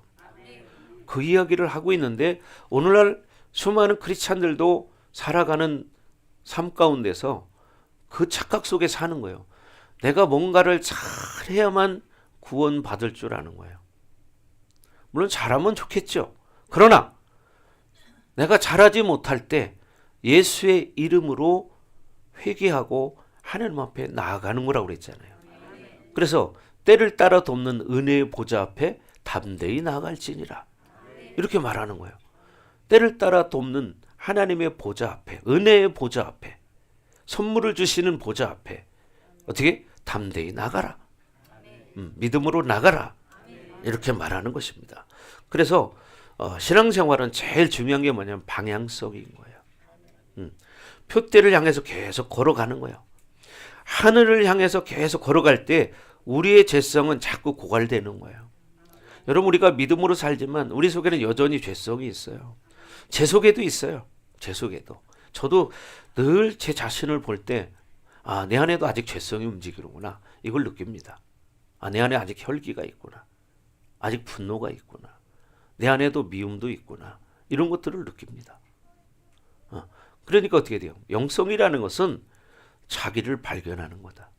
그 이야기를 하고 있는데 오늘날 수많은 크리스찬들도 살아가는 삶 가운데서 그 착각 속에 사는 거예요. 내가 뭔가를 잘해야만 구원받을 줄 아는 거예요. 물론 잘하면 좋겠죠. 그러나 내가 잘하지 못할 때 예수의 이름으로 회개하고 하나님 앞에 나아가는 거라고 그랬잖아요. 그래서 때를 따라 돕는 은혜의 보좌 앞에 담대히 나아갈지니라. 이렇게 말하는 거예요. 때를 따라 돕는 하나님의 보좌 앞에, 은혜의 보좌 앞에, 선물을 주시는 보좌 앞에 어떻게? 담대히 나가라. 믿음으로 나가라. 이렇게 말하는 것입니다. 그래서 신앙생활은 제일 중요한 게 뭐냐면 방향성인 거예요. 표대를 향해서 계속 걸어가는 거예요. 하늘을 향해서 계속 걸어갈 때 우리의 죄성은 자꾸 고갈되는 거예요. 여러분 우리가 믿음으로 살지만 우리 속에는 여전히 죄성이 있어요. 제 속에도 있어요. 제 속에도. 저도 늘 제 자신을 볼 때 내 안에도 아직 죄성이 움직이는구나. 이걸 느낍니다. 내 안에 아직 혈기가 있구나. 아직 분노가 있구나. 내 안에도 미움도 있구나. 이런 것들을 느낍니다. 그러니까 어떻게 돼요? 영성이라는 것은 자기를 발견하는 거다.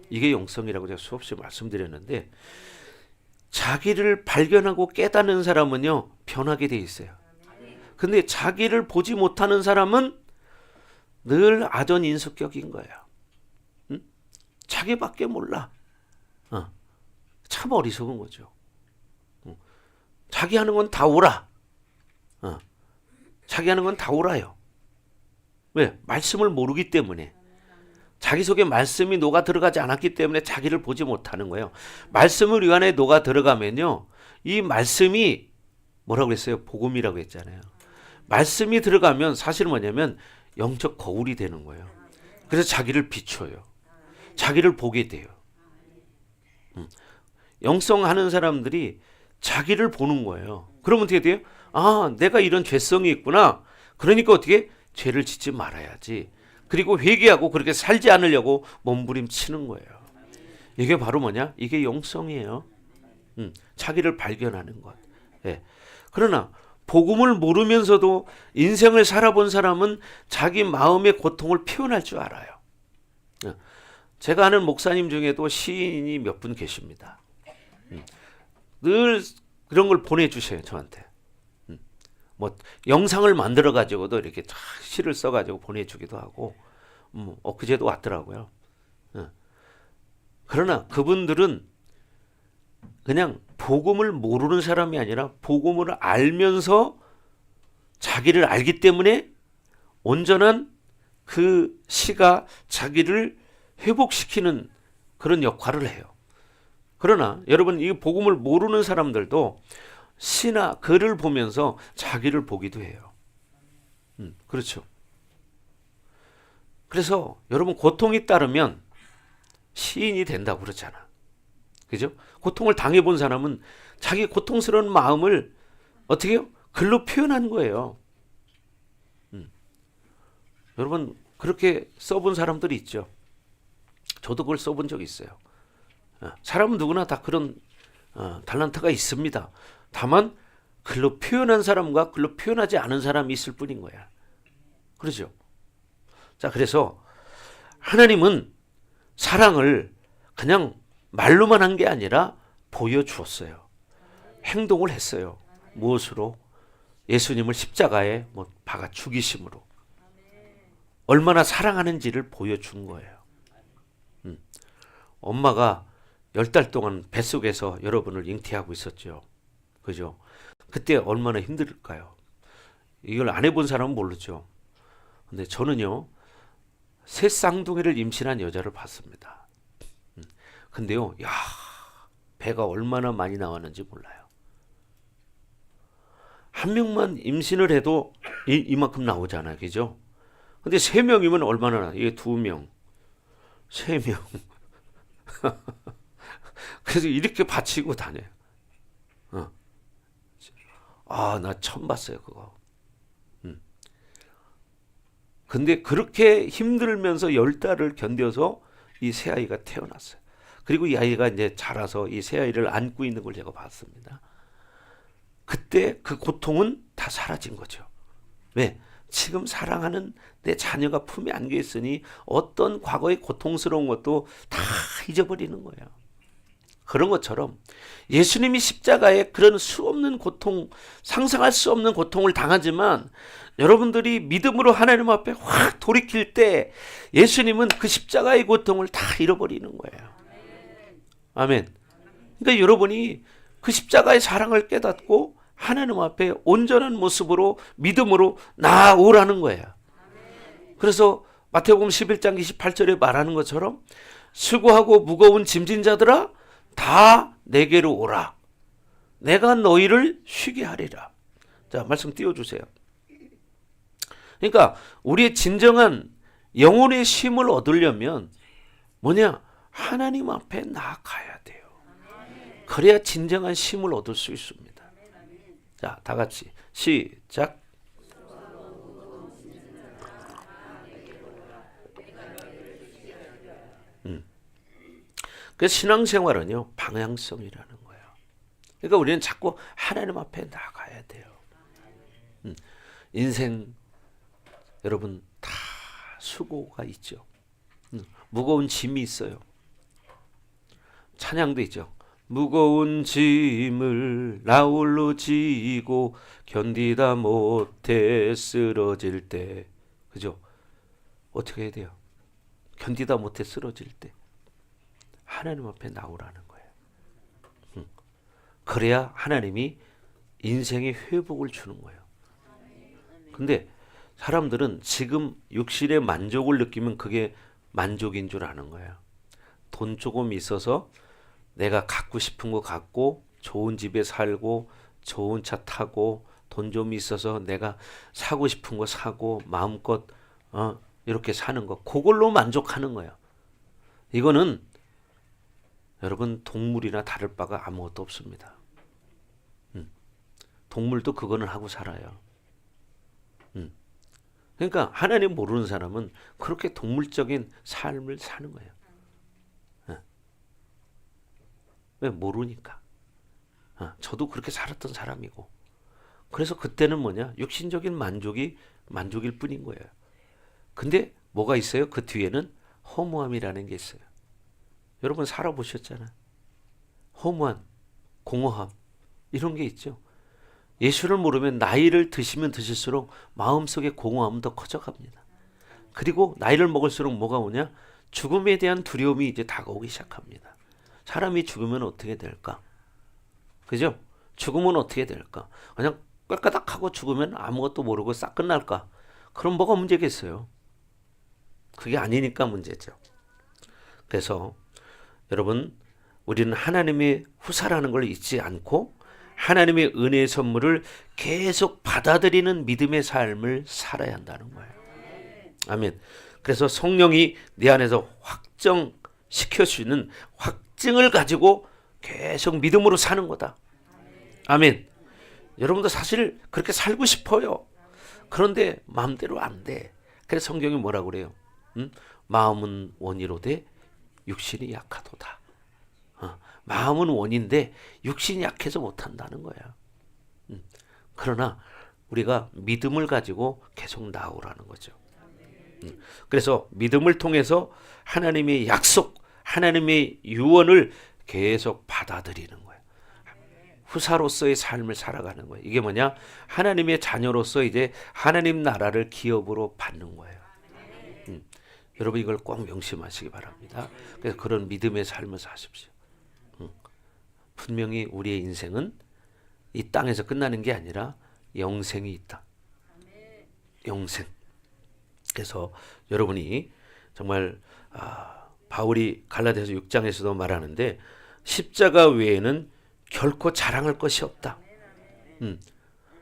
이게 영성이라고 제가 수없이 말씀드렸는데 자기를 발견하고 깨닫는 사람은요 변하게 돼 있어요. 근데 자기를 보지 못하는 사람은 늘 아전인수격인 거예요. 자기밖에 몰라. 참 어리석은 거죠. 자기 하는 건 다 오라. 자기 하는 건 다 오라요. 왜? 말씀을 모르기 때문에. 자기 속에 말씀이 녹아 들어가지 않았기 때문에 자기를 보지 못하는 거예요. 말씀을 이 안에 녹아 들어가면요. 이 말씀이 뭐라고 했어요? 복음이라고 했잖아요. 말씀이 들어가면 사실은 뭐냐면 영적 거울이 되는 거예요. 그래서 자기를 비춰요. 자기를 보게 돼요. 영성하는 사람들이 자기를 보는 거예요. 그러면 어떻게 돼요? 아, 내가 이런 죄성이 있구나. 그러니까 어떻게? 죄를 짓지 말아야지. 그리고 회개하고 그렇게 살지 않으려고 몸부림치는 거예요. 이게 바로 뭐냐? 이게 영성이에요. 자기를 발견하는 것. 예. 그러나 복음을 모르면서도 인생을 살아본 사람은 자기 마음의 고통을 표현할 줄 알아요. 제가 아는 목사님 중에도 시인이 몇 분 계십니다. 늘 그런 걸 보내주세요, 저한테. 뭐 영상을 만들어 가지고도 이렇게 시를 써 가지고 보내주기도 하고, 엊그제도 왔더라고요. 그러나 그분들은 그냥 복음을 모르는 사람이 아니라 복음을 알면서 자기를 알기 때문에 온전한 그 시가 자기를 회복시키는 그런 역할을 해요. 그러나 여러분, 이 복음을 모르는 사람들도 시나 글을 보면서 자기를 보기도 해요. 그렇죠. 그래서 여러분, 고통이 따르면 시인이 된다고 그러잖아. 그죠? 고통을 당해본 사람은 자기 고통스러운 마음을 어떻게 해요? 글로 표현한 거예요. 여러분, 그렇게 써본 사람들이 있죠. 저도 그걸 써본 적이 있어요. 사람은 누구나 다 그런 탤런트가 있습니다. 다만 글로 표현한 사람과 글로 표현하지 않은 사람이 있을 뿐인 거야. 그렇죠? 자, 그래서 하나님은 사랑을 그냥 말로만 한 게 아니라 보여주었어요. 행동을 했어요. 무엇으로? 예수님을 십자가에 박아 죽이심으로. 얼마나 사랑하는지를 보여준 거예요. 엄마가 10달 동안 뱃속에서 여러분을 잉태하고 있었죠. 그죠? 그때 얼마나 힘들까요? 이걸 안 해본 사람은 모르죠. 근데 저는요, 새 쌍둥이를 임신한 여자를 봤습니다. 근데요, 야, 배가 얼마나 많이 나왔는지 몰라요. 한 명만 임신을 해도 이만큼 나오잖아요. 그죠? 근데 3명이면 얼마나 나? 이게 2명, 3명. 그래서 이렇게 받치고 다녀요. 나 처음 봤어요, 그거. 근데 그렇게 힘들면서 10달을 견뎌서 이 새아이가 태어났어요. 그리고 이 아이가 이제 자라서 이 새아이를 안고 있는 걸 제가 봤습니다. 그때 그 고통은 다 사라진 거죠. 왜? 지금 사랑하는 내 자녀가 품에 안겨 있으니 어떤 과거의 고통스러운 것도 다 잊어버리는 거예요. 그런 것처럼 예수님이 십자가에 그런 수없는 고통, 상상할 수 없는 고통을 당하지만 여러분들이 믿음으로 하나님 앞에 확 돌이킬 때 예수님은 그 십자가의 고통을 다 잃어버리는 거예요. 아멘. 그러니까 여러분이 그 십자가의 사랑을 깨닫고 하나님 앞에 온전한 모습으로 믿음으로 나아오라는 거예요. 그래서 마태복음 11장 28절에 말하는 것처럼 수고하고 무거운 짐진 자들아 다 내게로 오라. 내가 너희를 쉬게 하리라. 자, 말씀 띄워주세요. 그러니까 우리의 진정한 영혼의 쉼을 얻으려면 뭐냐? 하나님 앞에 나아가야 돼요. 그래야 진정한 쉼을 얻을 수 있습니다. 자, 다 같이 시작. 그 신앙생활은요, 방향성이라는 거예요. 그러니까 우리는 자꾸 하나님 앞에 나가야 돼요. 인생 여러분 다 수고가 있죠. 무거운 짐이 있어요. 찬양도 있죠. 무거운 짐을 나 홀로 지고 견디다 못해 쓰러질 때, 그죠? 어떻게 해야 돼요? 견디다 못해 쓰러질 때 하나님 앞에 나오라는 거예요. 그래야 하나님이 인생의 회복을 주는 거예요. 근데 사람들은 지금 육신의 만족을 느끼면 그게 만족인 줄 아는 거예요. 돈 조금 있어서 내가 갖고 싶은 거 갖고 좋은 집에 살고 좋은 차 타고 돈 좀 있어서 내가 사고 싶은 거 사고 마음껏 이렇게 사는 거, 그걸로 만족하는 거예요. 이거는 여러분 동물이나 다를 바가 아무것도 없습니다. 동물도 그거는 하고 살아요. 그러니까 하나님 모르는 사람은 그렇게 동물적인 삶을 사는 거예요. 왜? 모르니까. 저도 그렇게 살았던 사람이고. 그래서 그때는 뭐냐? 육신적인 만족일 뿐인 거예요. 근데 뭐가 있어요? 그 뒤에는 허무함이라는 게 있어요. 여러분 살아보셨잖아요. 허무함, 공허함 이런 게 있죠. 예수를 모르면 나이를 드시면 드실수록 마음속의 공허함은 더 커져갑니다. 그리고 나이를 먹을수록 뭐가 오냐? 죽음에 대한 두려움이 이제 다가오기 시작합니다. 사람이 죽으면 어떻게 될까? 그죠? 죽으면 어떻게 될까? 그냥 꾀까닥하고 죽으면 아무것도 모르고 싹 끝날까? 그럼 뭐가 문제겠어요? 그게 아니니까 문제죠. 그래서 여러분 우리는 하나님의 후사라는 걸 잊지 않고 하나님의 은혜의 선물을 계속 받아들이는 믿음의 삶을 살아야 한다는 거예요. 아멘. 그래서 성령이 내 안에서 확정시켜주는 확증을 가지고 계속 믿음으로 사는 거다. 아멘. 여러분도 사실 그렇게 살고 싶어요. 그런데 마음대로 안 돼. 그래서 성경이 뭐라고 그래요? 마음은 원이로되 육신이 약하도다. 마음은 원인데 육신이 약해서 못한다는 거야. 그러나 우리가 믿음을 가지고 계속 나오라는 거죠. 그래서 믿음을 통해서 하나님의 약속, 하나님의 유언을 계속 받아들이는 거예요. 후사로서의 삶을 살아가는 거예요. 이게 뭐냐? 하나님의 자녀로서 이제 하나님 나라를 기업으로 받는 거예요. 여러분 이걸 꼭 명심하시기 바랍니다. 그래서 그런 믿음의 삶을 사십시오. 분명히 우리의 인생은 이 땅에서 끝나는 게 아니라 영생이 있다. 영생. 그래서 여러분이 정말 바울이 갈라디아서 6장에서도 말하는데 십자가 외에는 결코 자랑할 것이 없다.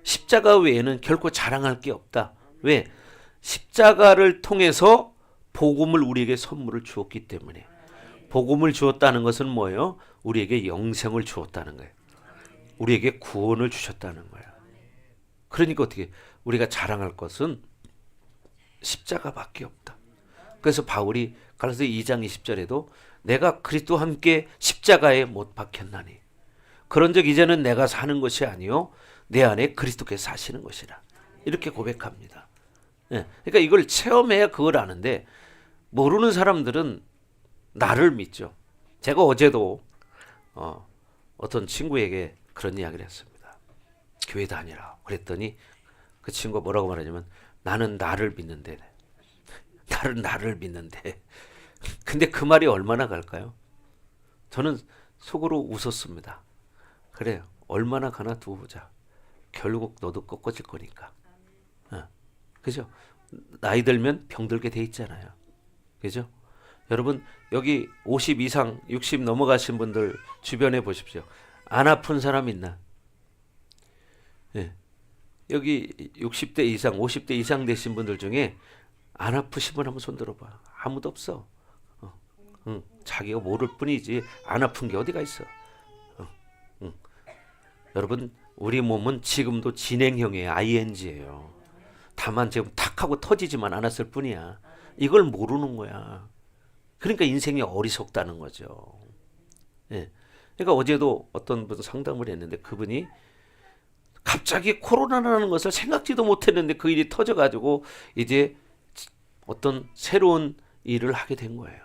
십자가 외에는 결코 자랑할 게 없다. 왜? 십자가를 통해서 복음을 우리에게 선물을 주었기 때문에. 복음을 주었다는 것은 뭐예요? 우리에게 영생을 주었다는 거예요. 우리에게 구원을 주셨다는 거예요. 그러니까 어떻게 우리가 자랑할 것은 십자가밖에 없다. 그래서 바울이 갈라디아서 2장 20절에도 내가 그리스도와 함께 십자가에 못 박혔나니 그런즉 이제는 내가 사는 것이 아니요 내 안에 그리스도께서 사시는 것이라. 이렇게 고백합니다. 그러니까 이걸 체험해야 그걸 아는데 모르는 사람들은 나를 믿죠. 제가 어제도 어떤 친구에게 그런 이야기를 했습니다. 교회 다니라. 그랬더니 그 친구가 뭐라고 말하냐면 나는 나를 믿는데 나를 믿는데 근데 그 말이 얼마나 갈까요? 저는 속으로 웃었습니다. 그래 얼마나 가나 두고 보자. 결국 너도 꺾어질 거니까. 그죠? 나이 들면 병들게 돼 있잖아요. 그죠? 여러분 여기 50 이상 60 넘어가신 분들 주변에 보십시오. 안 아픈 사람 있나? 여기 60대 이상 50대 이상 되신 분들 중에 안 아프신 분 한번 손 들어봐. 아무도 없어. 자기가 모를 뿐이지 안 아픈 게 어디가 있어. 여러분 우리 몸은 지금도 진행형이에요. ing예요. 다만 지금 탁 하고 터지지만 않았을 뿐이야. 이걸 모르는 거야. 그러니까 인생이 어리석다는 거죠. 그러니까 어제도 어떤 분 상담을 했는데 그분이 갑자기 코로나라는 것을 생각지도 못했는데 그 일이 터져가지고 이제 어떤 새로운 일을 하게 된 거예요.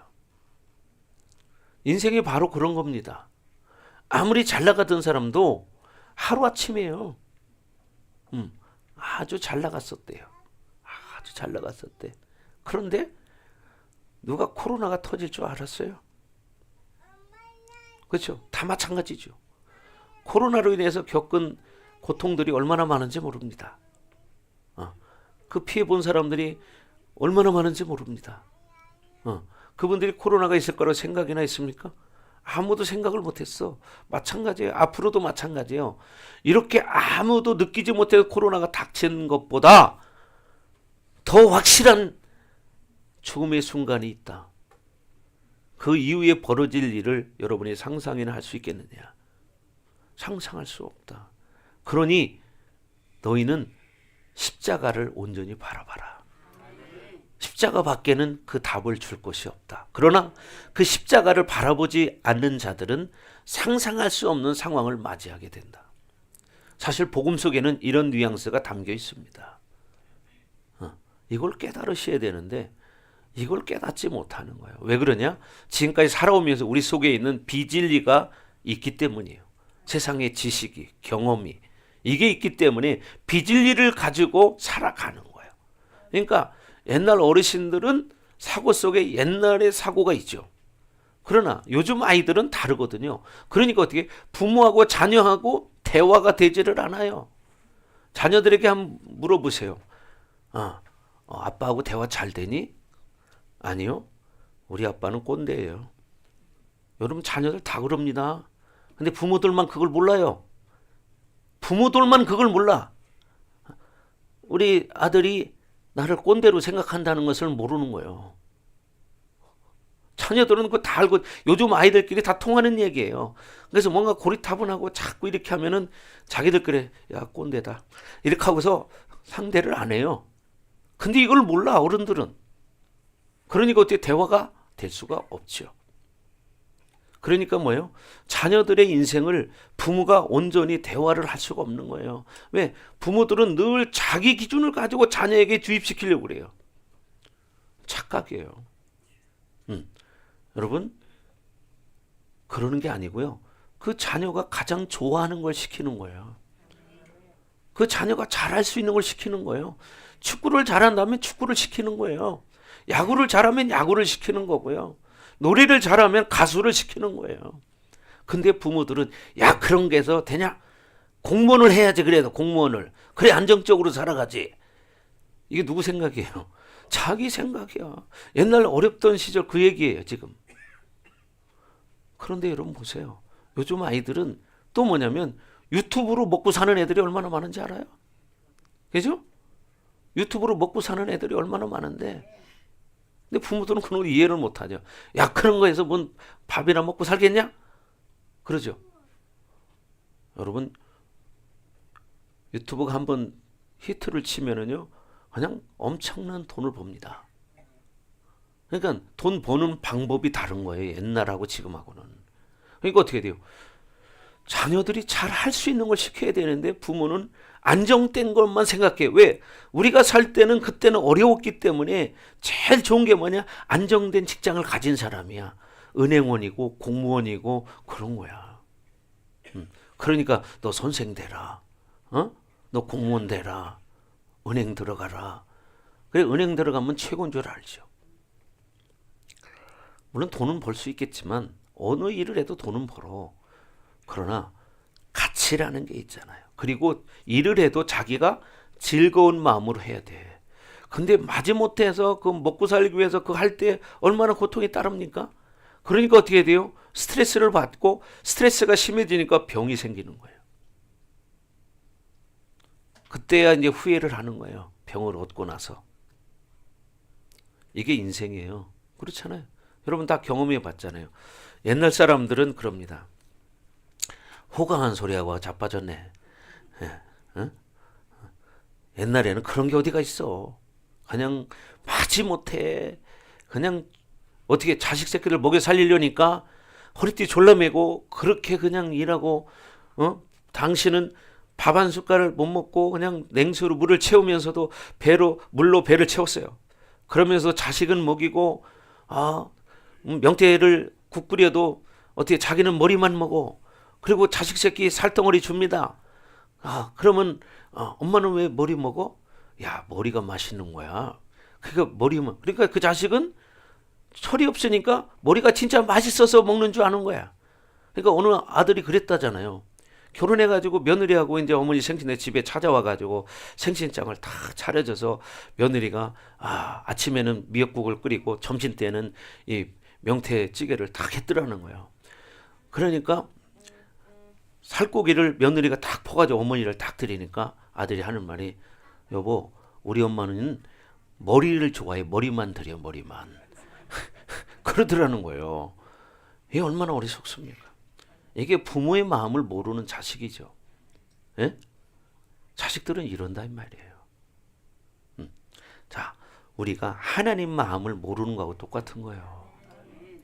인생이 바로 그런 겁니다. 아무리 잘 나가던 사람도 하루아침이에요. 아주 잘 나갔었대요. 아주 잘 나갔었대. 그런데 누가 코로나가 터질 줄 알았어요? 그렇죠? 다 마찬가지죠. 코로나로 인해서 겪은 고통들이 얼마나 많은지 모릅니다. 그 피해 본 사람들이 얼마나 많은지 모릅니다. 그분들이 코로나가 있을 거라고 생각이나 있습니까? 아무도 생각을 못했어. 마찬가지예요. 앞으로도 마찬가지예요. 이렇게 아무도 느끼지 못해서 코로나가 닥친 것보다 더 확실한 죽음의 순간이 있다. 그 이후에 벌어질 일을 여러분이 상상이나 할 수 있겠느냐? 상상할 수 없다. 그러니 너희는 십자가를 온전히 바라봐라. 십자가 밖에는 그 답을 줄 것이 없다. 그러나 그 십자가를 바라보지 않는 자들은 상상할 수 없는 상황을 맞이하게 된다. 사실 복음 속에는 이런 뉘앙스가 담겨 있습니다. 이걸 깨달으셔야 되는데 이걸 깨닫지 못하는 거예요. 왜 그러냐? 지금까지 살아오면서 우리 속에 있는 비진리가 있기 때문이에요. 세상의 지식이, 경험이 이게 있기 때문에 비진리를 가지고 살아가는 거예요. 그러니까 옛날 어르신들은 사고 속에 옛날의 사고가 있죠. 그러나 요즘 아이들은 다르거든요. 그러니까 어떻게 부모하고 자녀하고 대화가 되지를 않아요. 자녀들에게 한번 물어보세요. 아빠하고 대화 잘 되니? 아니요. 우리 아빠는 꼰대예요. 여러분 자녀들 다 그럽니다. 근데 부모들만 그걸 몰라요. 부모들만 그걸 몰라. 우리 아들이 나를 꼰대로 생각한다는 것을 모르는 거예요. 자녀들은 그거 다 알고 요즘 아이들끼리 다 통하는 얘기예요. 그래서 뭔가 고리타분하고 자꾸 이렇게 하면은 자기들끼리 야 꼰대다 이렇게 하고서 상대를 안 해요. 근데 이걸 몰라 어른들은. 그러니까 어떻게 대화가 될 수가 없죠. 그러니까 뭐예요? 자녀들의 인생을 부모가 온전히 대화를 할 수가 없는 거예요. 왜? 부모들은 늘 자기 기준을 가지고 자녀에게 주입시키려고 그래요. 착각이에요. 여러분 그러는 게 아니고요. 그 자녀가 가장 좋아하는 걸 시키는 거예요. 그 자녀가 잘할 수 있는 걸 시키는 거예요. 축구를 잘한다면 축구를 시키는 거예요. 야구를 잘하면 야구를 시키는 거고요. 노래를 잘하면 가수를 시키는 거예요. 근데 부모들은 야 그런 게 해서 되냐? 공무원을 해야지. 그래도 공무원을. 그래 안정적으로 살아가지. 이게 누구 생각이에요? 자기 생각이야. 옛날 어렵던 시절 그 얘기예요 지금. 그런데 여러분 보세요. 요즘 아이들은 또 뭐냐면 유튜브로 먹고 사는 애들이 얼마나 많은지 알아요? 그죠? 유튜브로 먹고 사는 애들이 얼마나 많은데 근데 부모들은 그런 걸 이해를 못하죠. 야 그런 거에서 뭔 밥이나 먹고 살겠냐? 그러죠. 여러분 유튜브가 한번 히트를 치면은요 그냥 엄청난 돈을 법니다. 그러니까 돈 버는 방법이 다른 거예요. 옛날하고 지금하고는. 그러니까 어떻게 돼요? 자녀들이 잘 할 수 있는 걸 시켜야 되는데 부모는 안정된 것만 생각해. 왜? 우리가 살 때는 그때는 어려웠기 때문에 제일 좋은 게 뭐냐? 안정된 직장을 가진 사람이야. 은행원이고 공무원이고 그런 거야. 그러니까 너 선생 되라. 너 공무원 되라. 은행 들어가라. 그래 은행 들어가면 최고인 줄 알죠. 물론 돈은 벌 수 있겠지만 어느 일을 해도 돈은 벌어. 그러나 가치라는 게 있잖아요. 그리고 일을 해도 자기가 즐거운 마음으로 해야 돼. 근데 마지못해서 그 먹고 살기 위해서 그 할 때 얼마나 고통이 따릅니까? 그러니까 어떻게 돼요? 스트레스를 받고 스트레스가 심해지니까 병이 생기는 거예요. 그때야 이제 후회를 하는 거예요. 병을 얻고 나서. 이게 인생이에요. 그렇잖아요. 여러분 다 경험해 봤잖아요. 옛날 사람들은 그럽니다. 호강한 소리하고 자빠졌네. 옛날에는 그런 게 어디가 있어. 그냥 마지못해 그냥 어떻게 자식 새끼를 먹여 살리려니까 허리띠 졸라매고 그렇게 그냥 일하고 당신은 밥 한 숟갈을 못 먹고 그냥 냉수로 물을 채우면서도 물로 배를 채웠어요. 그러면서 자식은 먹이고 명태를 국 끓여도 어떻게 자기는 머리만 먹어. 그리고 자식 새끼 살덩어리 줍니다. 그러면 엄마는 왜 머리 먹어? 야 머리가 맛있는 거야. 그러니까 그 자식은 철이 없으니까 머리가 진짜 맛있어서 먹는 줄 아는 거야. 그러니까 어느 아들이 그랬다잖아요. 결혼해가지고 며느리하고 이제 어머니 생신에 집에 찾아와가지고 생신장을 다 차려줘서 며느리가 아침에는 미역국을 끓이고 점심 때는 이 명태찌개를 다 했더라는 거예요. 그러니까 살코기를 며느리가 딱 퍼가지고 어머니를 딱 드리니까 아들이 하는 말이, 여보, 우리 엄마는 머리를 좋아해. 머리만 드려, 머리만. 그러더라는 거예요. 이게 얼마나 어리석습니까? 이게 부모의 마음을 모르는 자식이죠. 예? 자식들은 이런다 이 말이에요. 자, 우리가 하나님 마음을 모르는 거하고 똑같은 거예요.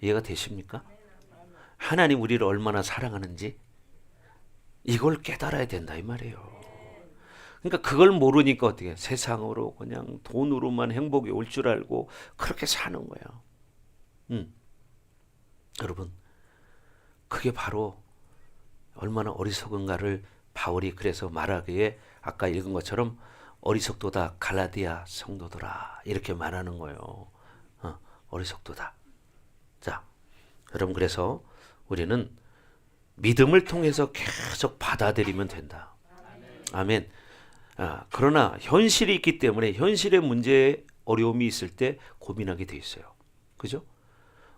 이해가 되십니까? 하나님 우리를 얼마나 사랑하는지 이걸 깨달아야 된다 이 말이에요. 그러니까 그걸 모르니까 어떻게 세상으로 그냥 돈으로만 행복이 올 줄 알고 그렇게 사는 거예요. 여러분, 그게 바로 얼마나 어리석은가를 바울이 그래서 말하기에 아까 읽은 것처럼 어리석도다 갈라디아 성도들아 이렇게 말하는 거예요. 어리석도다. 자, 여러분, 그래서 우리는 믿음을 통해서 계속 받아들이면 된다. 아멘. 그러나 현실이 있기 때문에 현실의 문제에 어려움이 있을 때 고민하게 돼 있어요. 그죠?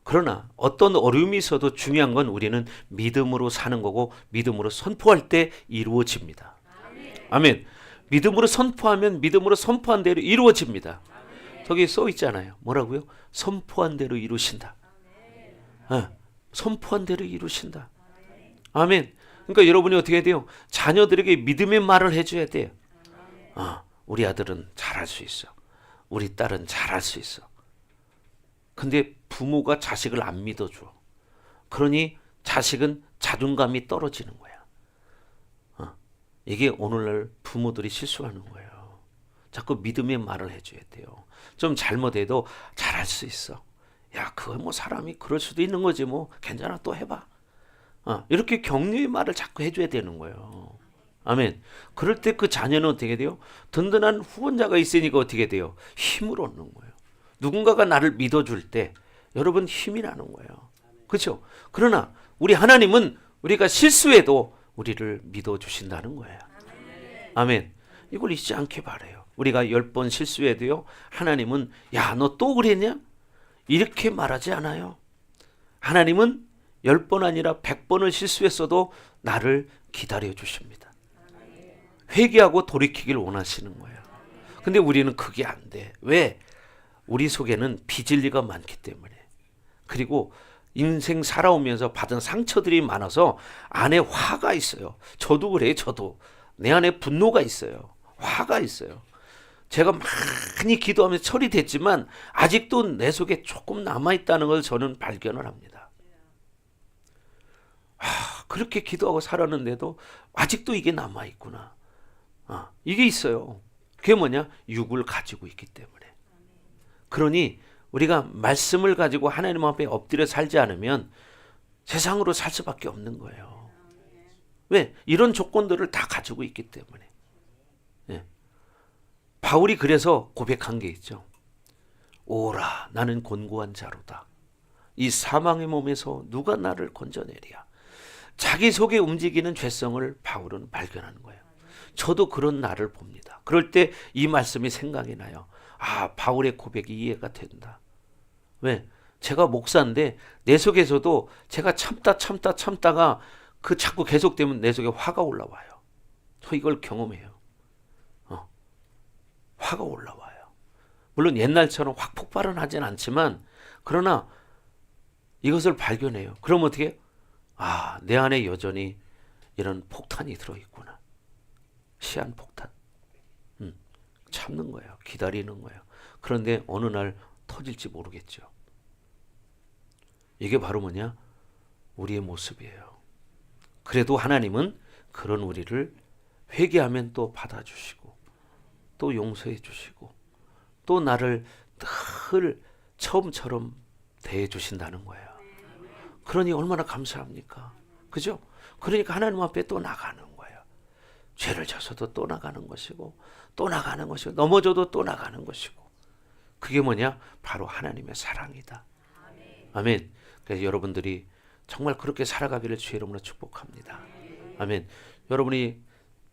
그러나 어떤 어려움이 있어도 중요한 건 우리는 믿음으로 사는 거고 믿음으로 선포할 때 이루어집니다. 아멘. 믿음으로 선포하면 믿음으로 선포한 대로 이루어집니다. 저기 써 있잖아요. 뭐라고요? 선포한 대로 이루신다. 선포한 대로 이루신다. 아멘. 그러니까 여러분이 어떻게 해야 돼요? 자녀들에게 믿음의 말을 해줘야 돼요. 우리 아들은 잘할 수 있어. 우리 딸은 잘할 수 있어. 근데 부모가 자식을 안 믿어줘. 그러니 자식은 자존감이 떨어지는 거야. 이게 오늘날 부모들이 실수하는 거예요. 자꾸 믿음의 말을 해줘야 돼요. 좀 잘못해도 잘할 수 있어. 야, 그거 뭐 사람이 그럴 수도 있는 거지 뭐. 괜찮아, 또 해봐. 이렇게 격려의 말을 자꾸 해줘야 되는 거예요. 아멘. 그럴 때 그 자녀는 어떻게 돼요? 든든한 후원자가 있으니까 어떻게 돼요? 힘을 얻는 거예요. 누군가가 나를 믿어줄 때 여러분 힘이 나는 거예요. 그렇죠? 그러나 우리 하나님은 우리가 실수해도 우리를 믿어주신다는 거예요. 아멘. 이걸 잊지 않게 바라요. 우리가 10번 실수해도요, 하나님은 야, 너 또 그랬냐? 이렇게 말하지 않아요. 하나님은 10번 아니라 100번을 실수했어도 나를 기다려 주십니다. 회개하고 돌이키길 원하시는 거예요. 근데 우리는 그게 안 돼. 왜? 우리 속에는 빚을리가 많기 때문에. 그리고 인생 살아오면서 받은 상처들이 많아서 안에 화가 있어요. 저도 그래요. 저도. 내 안에 분노가 있어요. 화가 있어요. 제가 많이 기도하면서 처리됐지만 아직도 내 속에 조금 남아있다는 걸 저는 발견을 합니다. 그렇게 기도하고 살았는데도 아직도 이게 남아있구나. 이게 있어요. 그게 뭐냐? 육을 가지고 있기 때문에. 그러니 우리가 말씀을 가지고 하나님 앞에 엎드려 살지 않으면 세상으로 살 수밖에 없는 거예요. 왜? 이런 조건들을 다 가지고 있기 때문에. 예. 바울이 그래서 고백한 게 있죠. 오라, 나는 곤고한 자로다. 이 사망의 몸에서 누가 나를 건져내랴. 자기 속에 움직이는 죄성을 바울은 발견하는 거예요. 저도 그런 나를 봅니다. 그럴 때 이 말씀이 생각이 나요. 바울의 고백이 이해가 된다. 왜? 제가 목사인데 내 속에서도 제가 참다가 그 자꾸 계속되면 내 속에 화가 올라와요. 저 이걸 경험해요. 화가 올라와요. 물론 옛날처럼 확 폭발은 하진 않지만 그러나 이것을 발견해요. 그럼 어떻게 해요? 내 안에 여전히 이런 폭탄이 들어있구나. 시한폭탄. 참는 거예요. 기다리는 거예요. 그런데 어느 날 터질지 모르겠죠. 이게 바로 뭐냐? 우리의 모습이에요. 그래도 하나님은 그런 우리를 회개하면 또 받아주시고 또 용서해 주시고 또 나를 늘 처음처럼 대해 주신다는 거예요. 그러니 얼마나 감사합니까? 그죠? 그러니까 하나님 앞에 또 나가는 거예요. 죄를 져서도 또 나가는 것이고 또 나가는 것이고 넘어져도 또 나가는 것이고 그게 뭐냐? 바로 하나님의 사랑이다. 아멘. 그래서 여러분들이 정말 그렇게 살아가기를 주의 이름으로 축복합니다. 아멘. 여러분이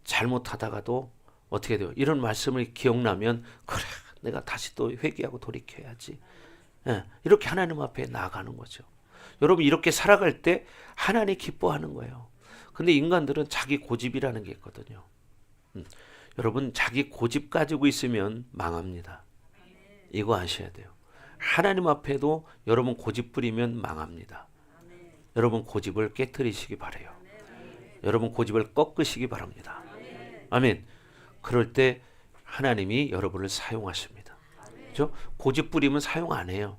잘못하다가도 어떻게 돼요? 이런 말씀을 기억나면 그래, 내가 다시 또 회개하고 돌이켜야지. 이렇게 하나님 앞에 나아가는 거죠. 여러분 이렇게 살아갈 때 하나님 기뻐하는 거예요. 근데 인간들은 자기 고집이라는 게 있거든요. 여러분 자기 고집 가지고 있으면 망합니다. 이거 아셔야 돼요. 하나님 앞에도 여러분 고집 부리면 망합니다. 여러분 고집을 깨트리시기 바라요. 여러분 고집을 꺾으시기 바랍니다. 아멘. 그럴 때 하나님이 여러분을 사용하십니다. 그렇죠? 고집 부리면 사용 안 해요.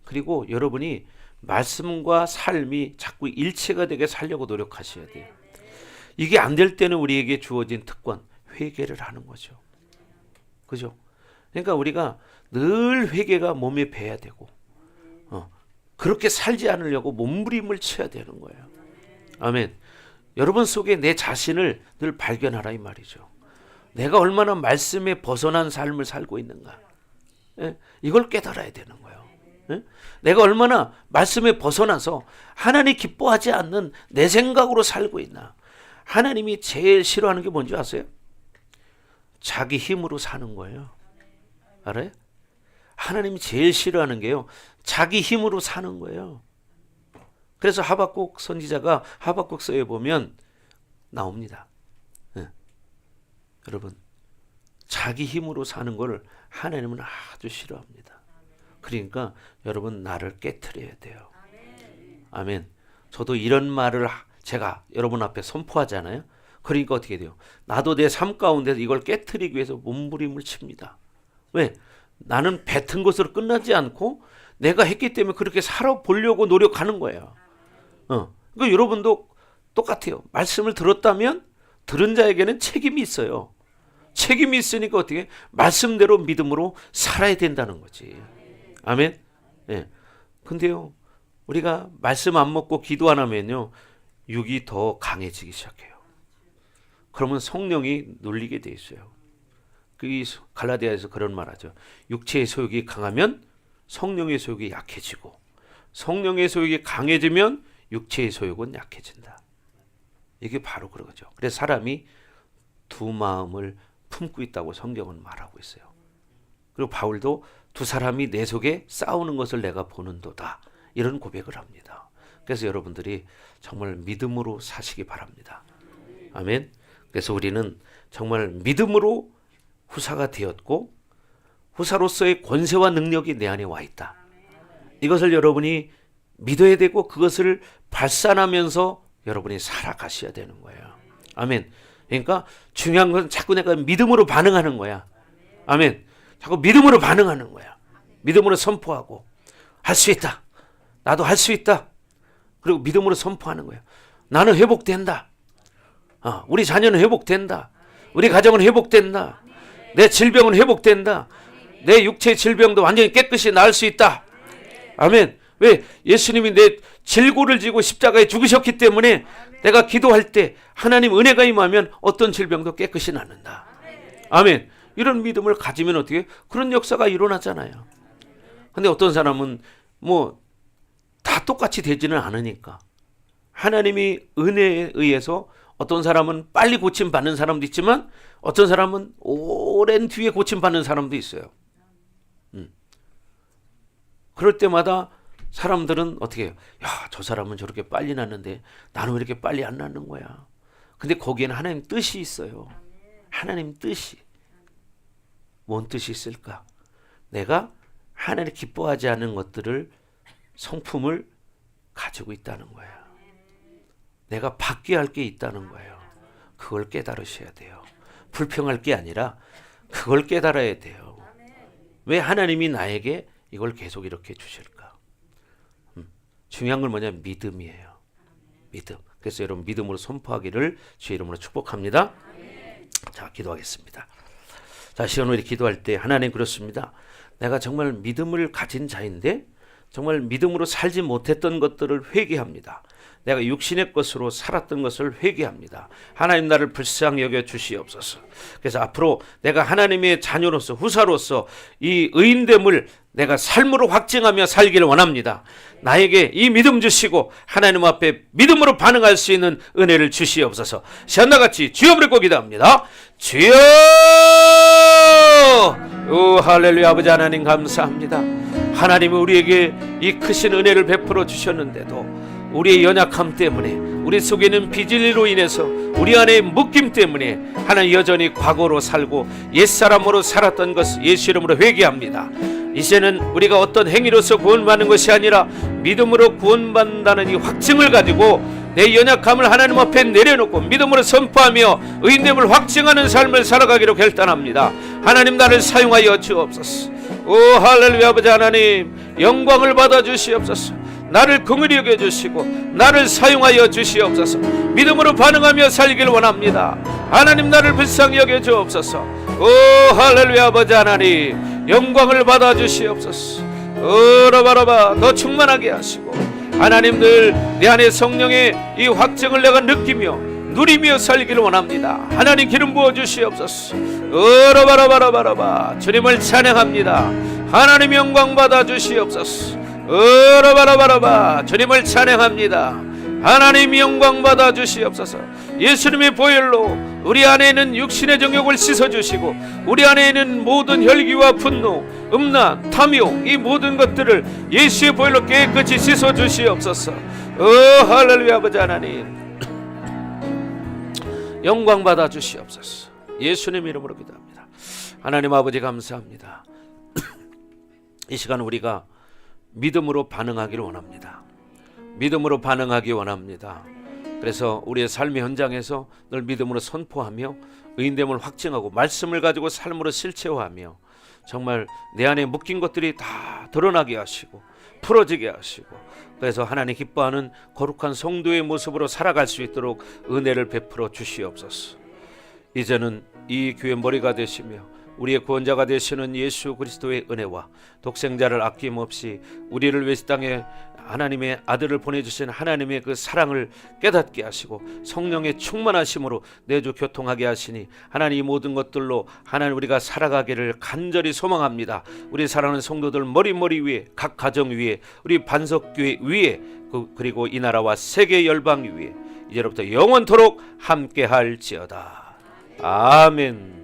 그리고 여러분이 말씀과 삶이 자꾸 일체가 되게 살려고 노력하셔야 돼요. 이게 안 될 때는 우리에게 주어진 특권, 회개를 하는 거죠. 그죠? 그러니까 우리가 늘 회개가 몸에 배야 되고, 그렇게 살지 않으려고 몸부림을 쳐야 되는 거예요. 아멘. 여러분 속에 내 자신을 늘 발견하라 이 말이죠. 내가 얼마나 말씀에 벗어난 삶을 살고 있는가. 예? 이걸 깨달아야 되는 거예요. 예? 내가 얼마나 말씀에 벗어나서 하나님 기뻐하지 않는 내 생각으로 살고 있나. 하나님이 제일 싫어하는 게 뭔지 아세요? 자기 힘으로 사는 거예요. 알아요? 하나님이 제일 싫어하는 게요, 자기 힘으로 사는 거예요. 그래서 하박국 선지자가 하박국서에 보면 나옵니다. 네. 여러분 자기 힘으로 사는 걸 하나님은 아주 싫어합니다. 그러니까 여러분 나를 깨트려야 돼요. 아멘. 저도 이런 말을 제가 여러분 앞에 선포하잖아요. 그러니까 어떻게 돼요? 나도 내 삶 가운데서 이걸 깨트리기 위해서 몸부림을 칩니다. 왜? 나는 뱉은 것으로 끝나지 않고 내가 했기 때문에 그렇게 살아보려고 노력하는 거예요. 그러니까 여러분도 똑같아요. 말씀을 들었다면 들은 자에게는 책임이 있어요. 책임이 있으니까 어떻게 말씀대로 믿음으로 살아야 된다는 거지. 아멘. 예. 근데요, 우리가 말씀 안 먹고 기도 안 하면요, 육이 더 강해지기 시작해요. 그러면 성령이 눌리게 돼 있어요. 그 갈라디아에서 그런 말하죠. 육체의 소욕이 강하면 성령의 소욕이 약해지고, 성령의 소욕이 강해지면 육체의 소욕은 약해진다. 이게 바로 그러죠. 그래서 사람이 두 마음을 품고 있다고 성경은 말하고 있어요. 그리고 바울도 두 사람이 내 속에 싸우는 것을 내가 보는도다, 이런 고백을 합니다. 그래서 여러분들이 정말 믿음으로 사시기 바랍니다. 아멘. 그래서 우리는 정말 믿음으로 후사가 되었고, 후사로서의 권세와 능력이 내 안에 와 있다. 이것을 여러분이 믿어야 되고, 그것을 발산하면서 여러분이 살아가셔야 되는 거예요. 아멘. 그러니까 중요한 건 자꾸 내가 믿음으로 반응하는 거야. 아멘. 자꾸 믿음으로 반응하는 거야. 믿음으로 선포하고, 할 수 있다. 나도 할 수 있다. 그리고 믿음으로 선포하는 거야. 나는 회복된다. 우리 자녀는 회복된다. 우리 가정은 회복된다. 내 질병은 회복된다. 내 육체의 질병도 완전히 깨끗이 나을 수 있다. 아멘. 왜? 예수님이 내 질고를 지고 십자가에 죽으셨기 때문에 내가 기도할 때 하나님 은혜가 임하면 어떤 질병도 깨끗이 낫는다. 아멘. 이런 믿음을 가지면 어떻게? 그런 역사가 일어나잖아요. 근데 어떤 사람은 다 똑같이 되지는 않으니까, 하나님이 은혜에 의해서 어떤 사람은 빨리 고침받는 사람도 있지만 어떤 사람은 오랜 뒤에 고침받는 사람도 있어요. 그럴 때마다 사람들은 어떻게 해요? 야, 저 사람은 저렇게 빨리 났는데 나는 왜 이렇게 빨리 안 낫는 거야? 근데 거기에는 하나님 뜻이 있어요. 하나님 뜻이. 뭔 뜻이 있을까? 내가 하나님 기뻐하지 않는 것들을, 성품을 가지고 있다는 거예요. 내가 받게 할 게 있다는 거예요. 그걸 깨달으셔야 돼요. 불평할 게 아니라 그걸 깨달아야 돼요. 왜 하나님이 나에게 이걸 계속 이렇게 주실까? 중요한 건 뭐냐? 믿음이에요. 믿음. 그래서 여러분 믿음으로 선포하기를 주의 이름으로 축복합니다. 자, 기도하겠습니다. 자, 시온으로 기도할 때 하나님 그렇습니다. 내가 정말 믿음을 가진 자인데 정말 믿음으로 살지 못했던 것들을 회개합니다. 내가 육신의 것으로 살았던 것을 회개합니다. 하나님 나를 불쌍히 여겨 주시옵소서. 그래서 앞으로 내가 하나님의 자녀로서, 후사로서 이 의인됨을 내가 삶으로 확증하며 살기를 원합니다. 나에게 이 믿음 주시고 하나님 앞에 믿음으로 반응할 수 있는 은혜를 주시옵소서. 시간나같이 주여 부르고 기도합니다. 주여! 오 할렐루야. 아버지 하나님 감사합니다. 하나님은 우리에게 이 크신 은혜를 베풀어 주셨는데도 우리의 연약함 때문에, 우리 속에 있는 비진리로 인해서, 우리 안에 묶임 때문에 하나님 여전히 과거로 살고 옛사람으로 살았던 것을 예수 이름으로 회개합니다. 이제는 우리가 어떤 행위로서 구원받는 것이 아니라 믿음으로 구원받는다는 이 확증을 가지고 내 연약함을 하나님 앞에 내려놓고 믿음으로 선포하며 의인됨을 확증하는 삶을 살아가기로 결단합니다. 하나님, 나를 사용하여 주옵소서. 오 할렐루야. 아버지 하나님, 영광을 받아 주시옵소서. 나를 긍휼히 여겨 주시고 나를 사용하여 주시옵소서. 믿음으로 반응하며 살기를 원합니다. 하나님, 나를 불쌍히 여겨 주옵소서. 오 할렐루야. 아버지 하나님, 영광을 받아 주시옵소서. 오라바라바, 더 충만하게 하시고 하나님들, 내 안에 성령의 이 확증을 내가 느끼며 누리며 살기를 원합니다. 하나님, 기름 부어 주시옵소서. 오라바라바라바라바, 주님을 찬양합니다. 하나님, 영광 받아 주시옵소서. 오라바라바라바, 주님을 찬양합니다. 하나님, 영광 받아 주시옵소서. 예수님의 보혈로 우리 안에 있는 육신의 정욕을 씻어주시고 우리 안에 있는 모든 혈기와 분노, 음란, 탐욕, 이 모든 것들을 예수의 보혈로 깨끗이 씻어주시옵소서. 할렐루야. 아버지 하나님, 영광 받아 주시옵소서. 예수님 이름으로 기도합니다. 하나님 아버지, 감사합니다. 이 시간 우리가 믿음으로 반응하기를 원합니다. 믿음으로 반응하기 원합니다. 그래서 우리의 삶의 현장에서 늘 믿음으로 선포하며 의인됨을 확증하고 말씀을 가지고 삶으로 실체화하며 정말 내 안에 묶인 것들이 다 드러나게 하시고 풀어지게 하시고, 그래서 하나님 기뻐하는 거룩한 성도의 모습으로 살아갈 수 있도록 은혜를 베풀어 주시옵소서. 이제는 이 교회 머리가 되시며 우리의 구원자가 되시는 예수 그리스도의 은혜와 독생자를 아낌없이 우리를 위해 땅에 하나님의 아들을 보내주신 하나님의 그 사랑을 깨닫게 하시고 성령의 충만하심으로 내주 교통하게 하시니 하나님, 이 모든 것들로 하나님 우리가 살아가기를 간절히 소망합니다. 우리 사랑하는 성도들 머리 위에, 각 가정 위에, 우리 반석교회 위에, 그리고 이 나라와 세계 열방 위에 이제로부터 영원토록 함께할지어다. 아멘.